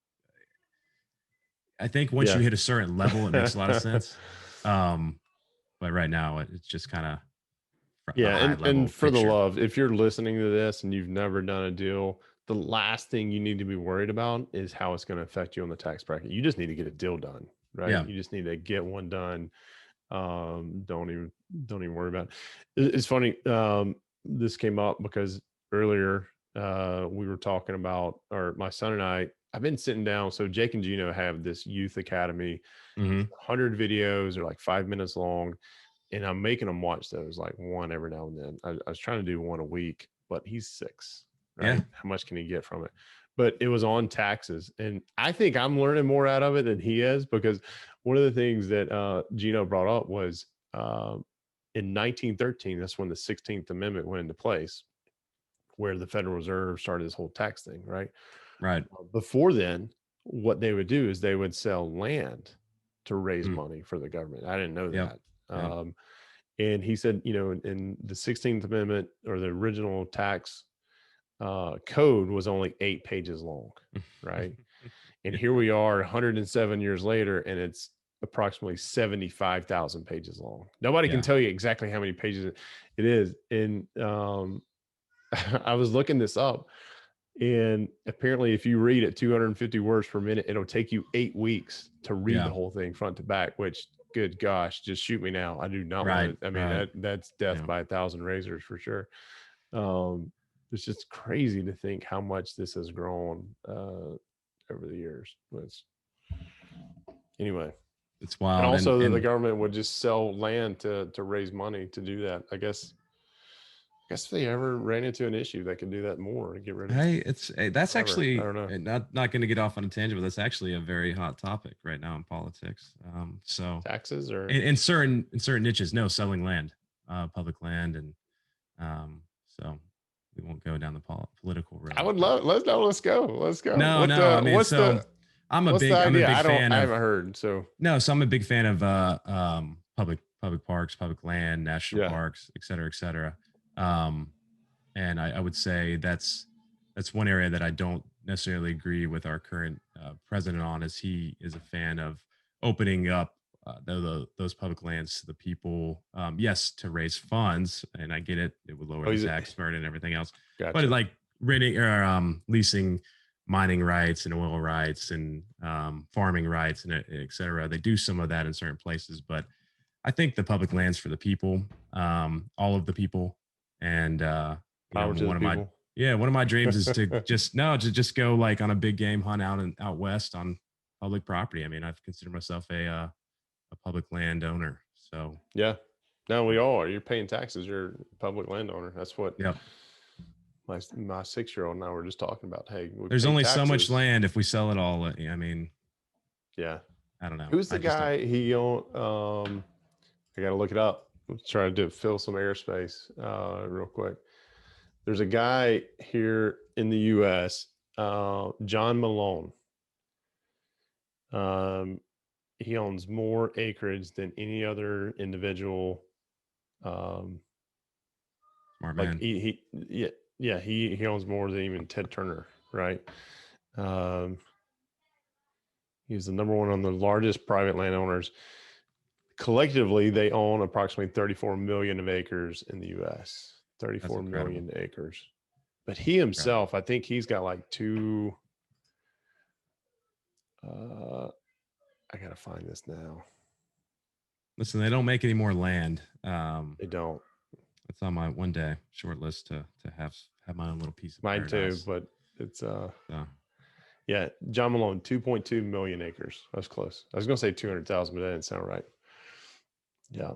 I think once you hit a certain level, it makes a lot of sense. But right now it's just kind of
and for the love, if you're listening to this and you've never done a deal, the last thing you need to be worried about is how it's going to affect you on the tax bracket. You just need to get a deal done, right? Yeah. You just need to get one done. Don't even worry about it. It's funny. This came up because earlier we were talking about, or my son and I've been sitting down. So Jake and Gino have this youth academy, 100 videos. They're like 5 minutes long. And I'm making them watch those, like one every now and then. I was trying to do one a week, but he's 6, right? Yeah. How much can he get from it? But it was on taxes. And I think I'm learning more out of it than he is, because one of the things that Gino brought up was in 1913, that's when the 16th Amendment went into place, where the Federal Reserve started this whole tax thing, right?
Right.
Before then, what they would do is they would sell land to raise money for the government. I didn't know that. And he said, in the 16th Amendment, or the original tax code, was only 8 pages long, right? And here we are 107 years later, and it's approximately 75,000 pages long. Nobody can tell you exactly how many pages it is. And I was looking this up, and apparently if you read at 250 words per minute, it'll take you 8 weeks to read the whole thing front to back, which, good gosh, just shoot me now. I do not want it. I mean, that's death by 1,000 razors for sure. It's just crazy to think how much this has grown over the years. Anyway.
It's wild.
And also that the government would just sell land to raise money to do that. I guess if they ever ran into an issue, they could do that more to get rid of.
Hey, that's actually,
I don't know.
Not going to get off on a tangent, but that's actually a very hot topic right now in politics. So
taxes or
in certain niches, no, selling land, public land, and so we won't go down the political road.
I would love. Let's go.
No, I mean, I'm a big fan.
I haven't heard. So
I'm a big fan of public parks, public land, national parks, et cetera, et cetera. And I would say that's one area that I don't necessarily agree with our current president on, is he is a fan of opening up those public lands to the people. Yes, to raise funds, and I get it. It would lower the tax burden and everything else. Gotcha. But like renting or leasing mining rights and oil rights and farming rights and et cetera. They do some of that in certain places, but I think the public lands for the people, all of the people. And one of my dreams is to just go like on a big game hunt out west on public property. I mean, I've considered myself a public landowner. So
yeah, no, we all are. You're paying taxes. You're a public landowner. That's what.
Yep.
My 6-year-old and I were just talking about. Hey,
there's only so much land if we sell it all. I mean,
yeah,
I don't know.
Who's the guy? He owned. I got to look it up. I'm trying to fill some airspace real quick. There's a guy here in the U.S., John Malone. He owns more acreage than any other individual.
Smart man.
He owns more than even Ted Turner, right? He's the number one on the largest private landowners. Collectively, they own approximately 34 million of acres in the U.S. 34 million acres. But he himself, I think he's got like two. I gotta find this now.
Listen, they don't make any more land.
They don't.
It's on my one day short list to have my own little piece of
mine
paradise.
Too, but it's yeah, John Malone, 2.2 million acres. That's close. I was gonna say 200,000, but that didn't sound right. Yeah.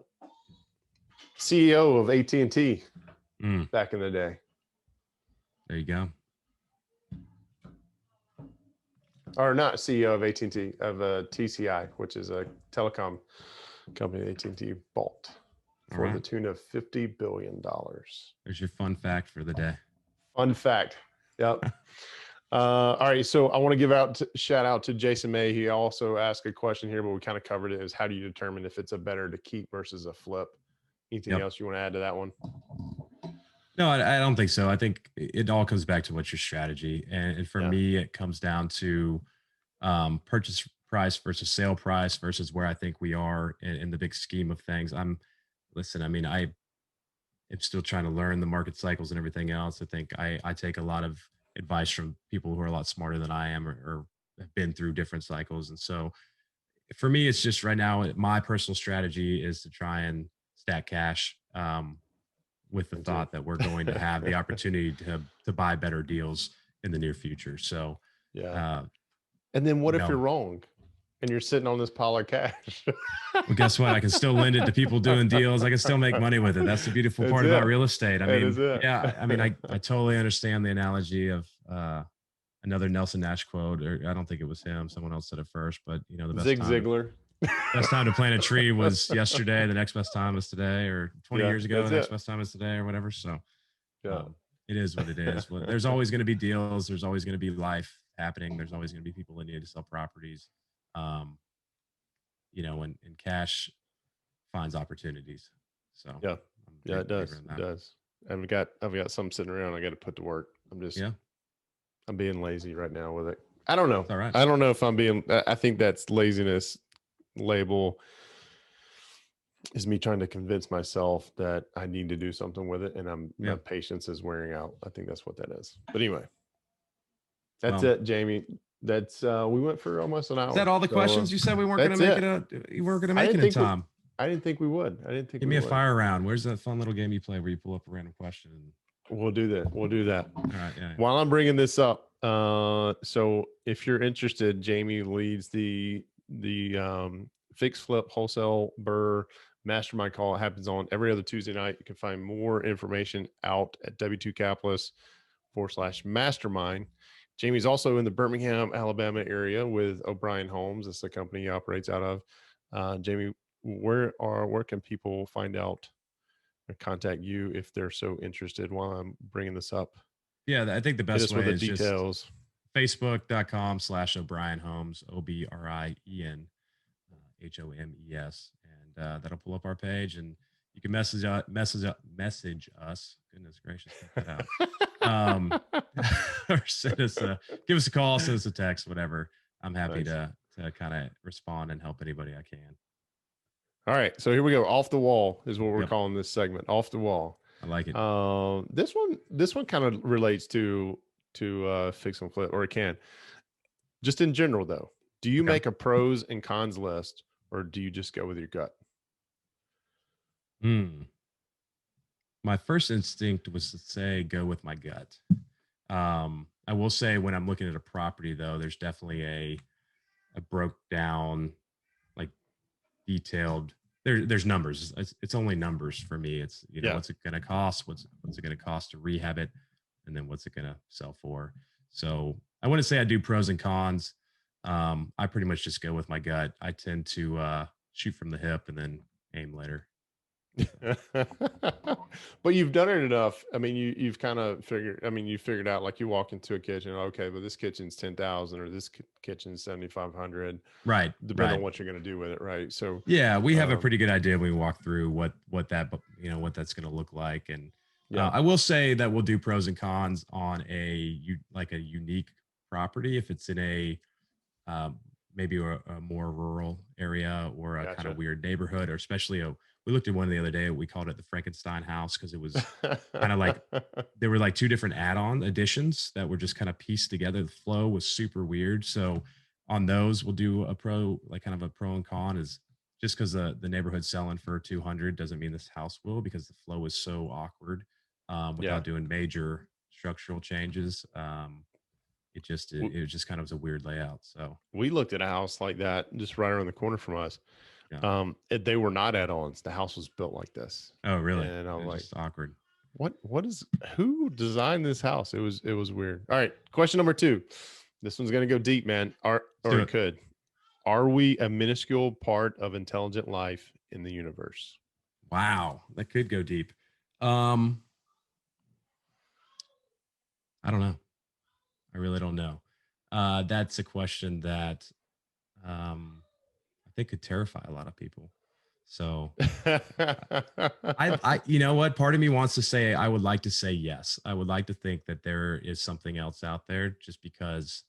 CEO of AT&T back in the day.
There you go.
Or not CEO of AT&T, of TCI, which is a telecom company AT&T bought for the tune of $50 billion.
There's your fun fact for the day.
Fun fact. Yep. All right. So I want to give shout out to Jason May. He also asked a question here, but we kind of covered it, is how do you determine if it's a better to keep versus a flip? Anything else you want to add to that one?
No, I don't think so. I think it all comes back to what's your strategy. And for me, it comes down to purchase price versus sale price versus where I think we are in the big scheme of things. I am still trying to learn the market cycles and everything else. I think I take a lot of advice from people who are a lot smarter than I am or have been through different cycles. And so for me, it's just right now, my personal strategy is to try and stack cash with the thought that we're going to have the opportunity to buy better deals in the near future. So,
and then what if you're wrong and you're sitting on this pile of cash?
Well, guess what? I can still lend it to people doing deals. I can still make money with it. That's the beautiful part about real estate. I mean, I totally understand the analogy of another Nelson Nash quote, or I don't think it was him. Someone else said it first, but the best
Ziglar.
Best time to plant a tree was yesterday. The next best time is today, or 20 years ago. The next best time is today, or whatever. So, it is what it is. There's always going to be deals. There's always going to be life happening. There's always going to be people that need to sell properties. And cash finds opportunities. So
it does. It does. I've got some sitting around. I got to put to work. I'm being lazy right now with it. I don't know.
All right.
I don't know if I'm being. I think that's laziness label is me trying to convince myself that I need to do something with it, and my patience is wearing out. I think that's what that is. But anyway, that's it, Jamie. That's we went for almost an hour.
Is that all the questions? You said we weren't going to make it. You weren't going to make it in time.
I didn't think we would.
Give me a fire round. Where's that fun little game you play where you pull up a random question?
We'll do that. All
right. Yeah.
While I'm bringing this up, so if you're interested, Jamie leads the Fix Flip Wholesale Burr Mastermind call. It happens on every other Tuesday night. You can find more information out at W2Capitalist/mastermind. Jamie's also in the Birmingham, Alabama area with O'Brien Homes. That's the company he operates out of. Jamie, where can people find out or contact you if they're so interested while I'm bringing this up?
Yeah, I think the best way is
details.
Just facebook.com/O'Brien Homes, OBRIEN HOMES, and that'll pull up our page, and you can message us. Goodness gracious, cut that out. Or give us a call, send us a text, whatever. I'm happy to kind of respond and help anybody I can.
All right, so here we go. Off the wall is what we're calling this segment. Off the wall.
I like it.
This one kind of relates to fix and flip, or it can. Just in general, though, do you make a pros and cons list, or do you just go with your gut?
My first instinct was to say go with my gut. I will say when I'm looking at a property, though, there's definitely a broke down, like detailed. There's numbers. It's only numbers for me. It's what's it going to cost? What's it going to cost to rehab it, and then what's it going to sell for? So I wouldn't say I do pros and cons. I pretty much just go with my gut. I tend to shoot from the hip and then aim later.
But you've done it enough. I mean, you've kind of figured. I mean, you figured out, like, you walk into a kitchen. Okay, but this kitchen's 10,000, or this kitchen's 7,500.
Right.
Depending on what you're going to do with it. Right. So
yeah, we have a pretty good idea when we walk through what that's going to look like. And I will say that we'll do pros and cons on a unique property if it's in a maybe a more rural area or a kind of weird neighborhood, or especially we looked at one the other day. We called it the Frankenstein house because it was kind of like there were like two different add-on additions that were just kind of pieced together. The flow was super weird. So on those, we'll do a pro, like kind of a pro and con. Is just because the neighborhood's selling for 200 doesn't mean this house will, because the flow is so awkward without doing major structural changes. It just kind of was a weird layout. So
we looked at a house like that just right around the corner from us. They were not add-ons. The house was built like this.
Oh, really?
And I was like,
just awkward.
Who designed this house? It was weird. All right. Question number 2. This one's going to go deep, man. Are we a minuscule part of intelligent life in the universe?
Wow. That could go deep. I don't know. I really don't know. That's a question that I think could terrify a lot of people. So I you know what? Part of me wants to say, I would like to say yes. I would like to think that there is something else out there, just because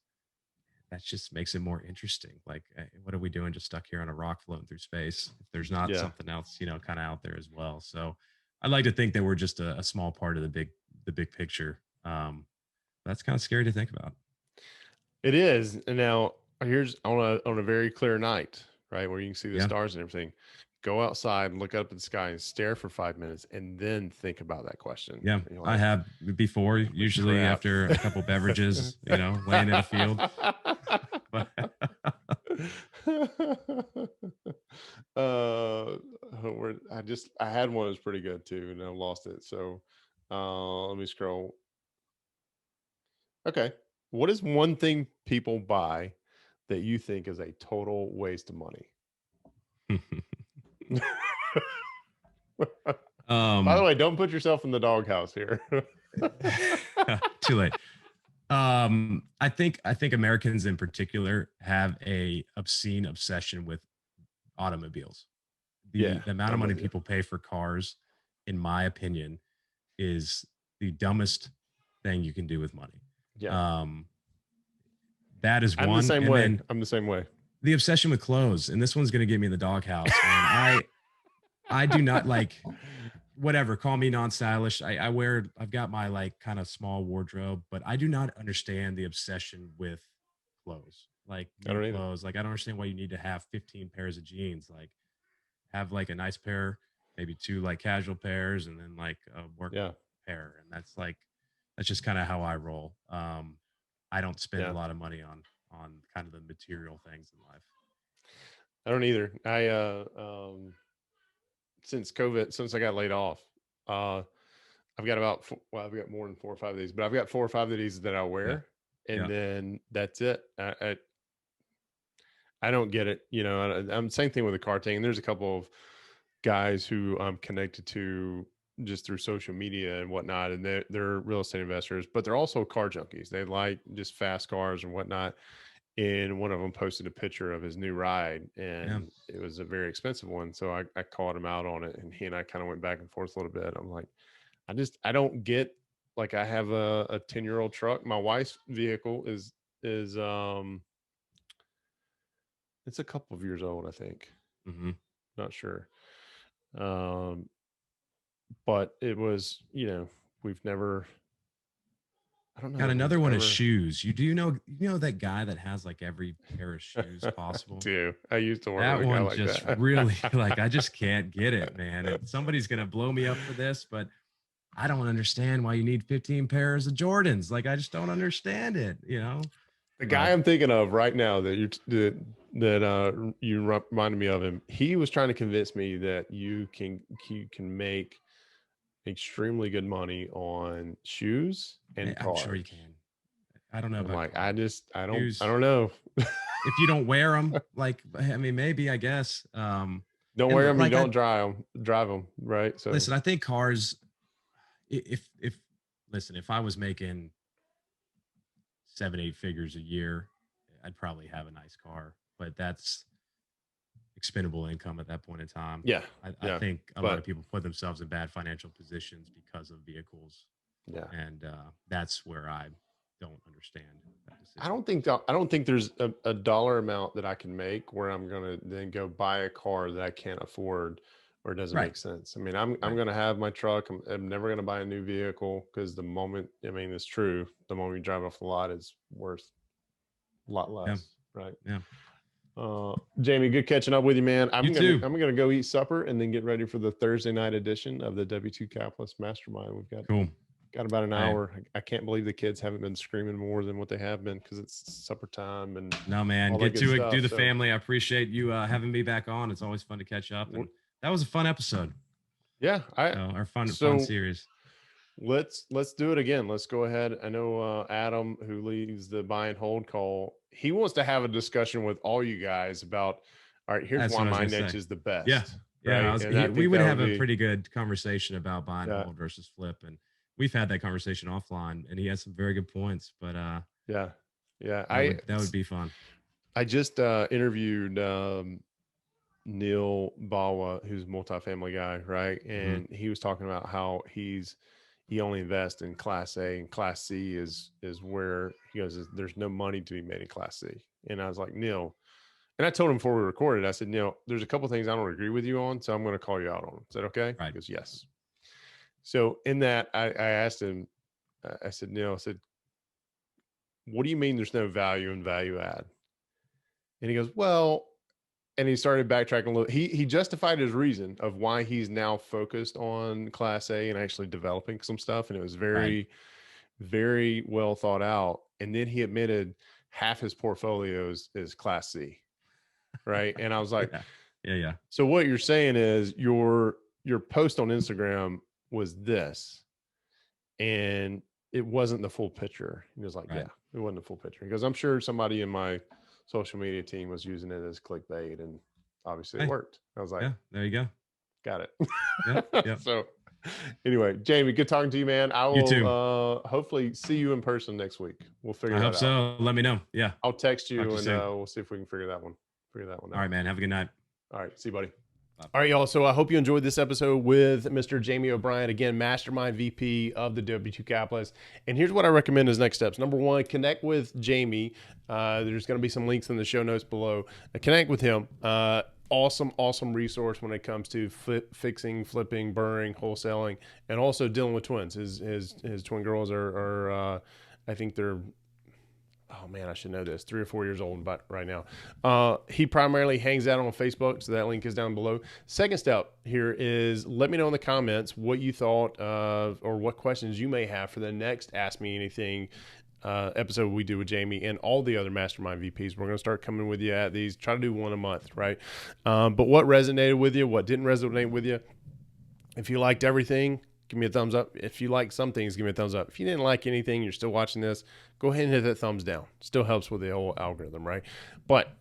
that just makes it more interesting. Like, what are we doing just stuck here on a rock floating through space if there's not something else, kind of out there as well? So I'd like to think that we're just a small part of the big picture. That's kind of scary to think about.
It is. And now here's on a very clear night, right, where you can see the stars and everything. Go outside and look up at the sky and stare for 5 minutes, and then think about that question.
Yeah, like, I have before, usually after a couple beverages, laying in a field.
I had one that was pretty good too, and I lost it. So let me scroll. Okay. What is one thing people buy that you think is a total waste of money? By the way, don't put yourself in the doghouse here.
Too late. I think Americans in particular have a obscene obsession with automobiles. The amount of money people pay for cars, in my opinion, is the dumbest thing you can do with money.
Yeah.
That is one. I'm
the same way.
The obsession with clothes, and this one's going to get me in the doghouse. And I do not like, whatever, call me non-stylish. I've got my like kind of small wardrobe, but I do not understand the obsession with clothes. Like clothes. Like, I don't understand why you need to have 15 pairs of jeans. Like, have like a nice pair, maybe 2 like casual pairs, and then like a work pair. And that's just kind of how I roll. I don't spend a lot of money on kind of the material things in life.
I don't either. Since COVID, since I got laid off, I've got I've got more than 4 or 5 of these, but I've got 4 or 5 of these that I
Yeah.
wear, and then that's it. I don't get it. You know, I'm same thing with the karting. There's a couple of guys who I'm connected to just through social media and whatnot, and they're real estate investors, but they're also car junkies. They like just fast cars and whatnot. And one of them posted a picture of his new ride, and it was a very expensive one. So I called him out on it, and he and I kind of went back and forth a little bit. I'm like, I don't get, like, I have a 10-year-old truck. My wife's vehicle is it's a couple of years old, I think. Not sure. But it was, you know, we've never, I don't know.
Got another one is shoes. You know that guy that has like every pair of shoes possible?
Dude, I used to work
that
with a guy
one
like
just
that.
really like, I just can't get it, man. And somebody's gonna blow me up for this, but I don't understand why you need 15 pairs of Jordans. Like, I just don't understand it, you know?
The guy I'm thinking of right now that you reminded me of him. He was trying to convince me that you can make extremely good money on shoes and cars.
I'm sure you can. I don't know about
like
cars.
I don't know.
If you don't wear them, like, I mean, maybe, I guess.
Don't wear them, like, you don't drive them, right? So
listen, I think cars, if I was making 7-8 figures a year, I'd probably have a nice car, but that's expendable income at that point in time. I think a lot of people put themselves in bad financial positions because of vehicles. And that's where I don't understand that decision.
I don't think there's a dollar amount that I can make where I'm going to then go buy a car that I can't afford or doesn't make sense. I mean, I'm going to have my truck. I'm never going to buy a new vehicle, because the moment, I mean, it's true, the moment you drive off the lot is worth a lot less. Right. Jamie, good catching up with you, man. I'm gonna go eat supper and then get ready for the Thursday night edition of the W2 Capitalist Mastermind. We've got about an hour. I can't believe the kids haven't been screaming more than what they have been, because it's supper time. And
no, man, get to it. Do the family. I appreciate you having me back on. It's always fun to catch up, and that was a fun episode.
Yeah,
our fun series.
Let's do it again. Let's go ahead. I know Adam, who leads the buy and hold call, he wants to have a discussion with all you guys about, all right, here's why my niche is the best.
We would have a pretty good conversation about buy and hold versus flip, and we've had that conversation offline, and he has some very good points. But that would be fun.
I just interviewed Neil Bawa, who's a multifamily guy, right? And he was talking about how he only invests in Class A, and Class C is where he goes, there's no money to be made in Class C. And I was like, Neil, and I told him before we recorded, I said, Neil, there's a couple of things I don't agree with you on, so I'm going to call you out on them. Is that okay?
Right.
He goes, yes. So in that, I asked him, I said, Neil, I said, what do you mean there's no value in value add? And he goes, well, and he started backtracking a little. He justified his reason of why he's now focused on Class A and actually developing some stuff. And it was very, very well thought out. And then he admitted half his portfolios is Class C. Right. And I was like,
yeah.
So what you're saying is your post on Instagram was this, and it wasn't the full picture. He was like, yeah, it wasn't the full picture. He goes, I'm sure somebody in my social media team was using it as clickbait, and obviously it worked. I was like,
yeah, there you go.
Got it.
Yeah.
So anyway, Jamie, good talking to you, man. I will hopefully see you in person next week. We'll figure that out. I hope
so. Let me know. Yeah.
I'll text you, and we'll see if we can figure that one out.
All right, man. Have a good night.
All right. See you, buddy. All right, y'all. So I hope you enjoyed this episode with Mr. Jamie O'Brien, again, Mastermind VP of the W2 Capitalist. And here's what I recommend as next steps. Number one, connect with Jamie. There's going to be some links in the show notes below. Connect with him. Awesome resource when it comes to fixing, flipping, burring, wholesaling, and also dealing with twins. His twin girls are I think they're, oh man, I should know this, 3 or 4 years old right now. He primarily hangs out on Facebook, so that link is down below. Second step here is let me know in the comments what you thought of, or what questions you may have for the next Ask Me Anything episode we do with Jamie and all the other mastermind VPs. We're going to start coming with you at these, try to do one a month, right? But what resonated with you, what didn't resonate with you? If you liked everything, give me a thumbs up. If you like some things, give me a thumbs up. If you didn't like anything, you're still watching this, go ahead and hit that thumbs down. Still helps with the whole algorithm, right? But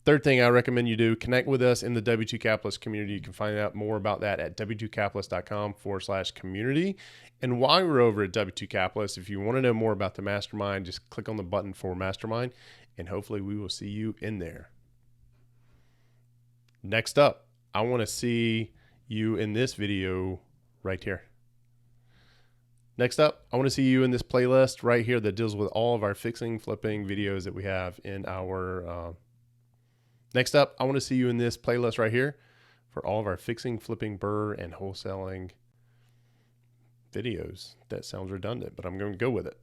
third thing I recommend you do, connect with us in the W2 Capitalist community. You can find out more about that at w2capitalist.com/community. And while you're over at W2 Capitalist, if you want to know more about the mastermind, just click on the button for mastermind, and hopefully we will see you in there. Next up, I want to see you in this video right here. Next up, I want to see you in this playlist right here that deals with all of our fixing, flipping videos that we have in our... Next up, I want to see you in this playlist right here for all of our fixing, flipping, burr, and wholesaling videos. That sounds redundant, but I'm going to go with it.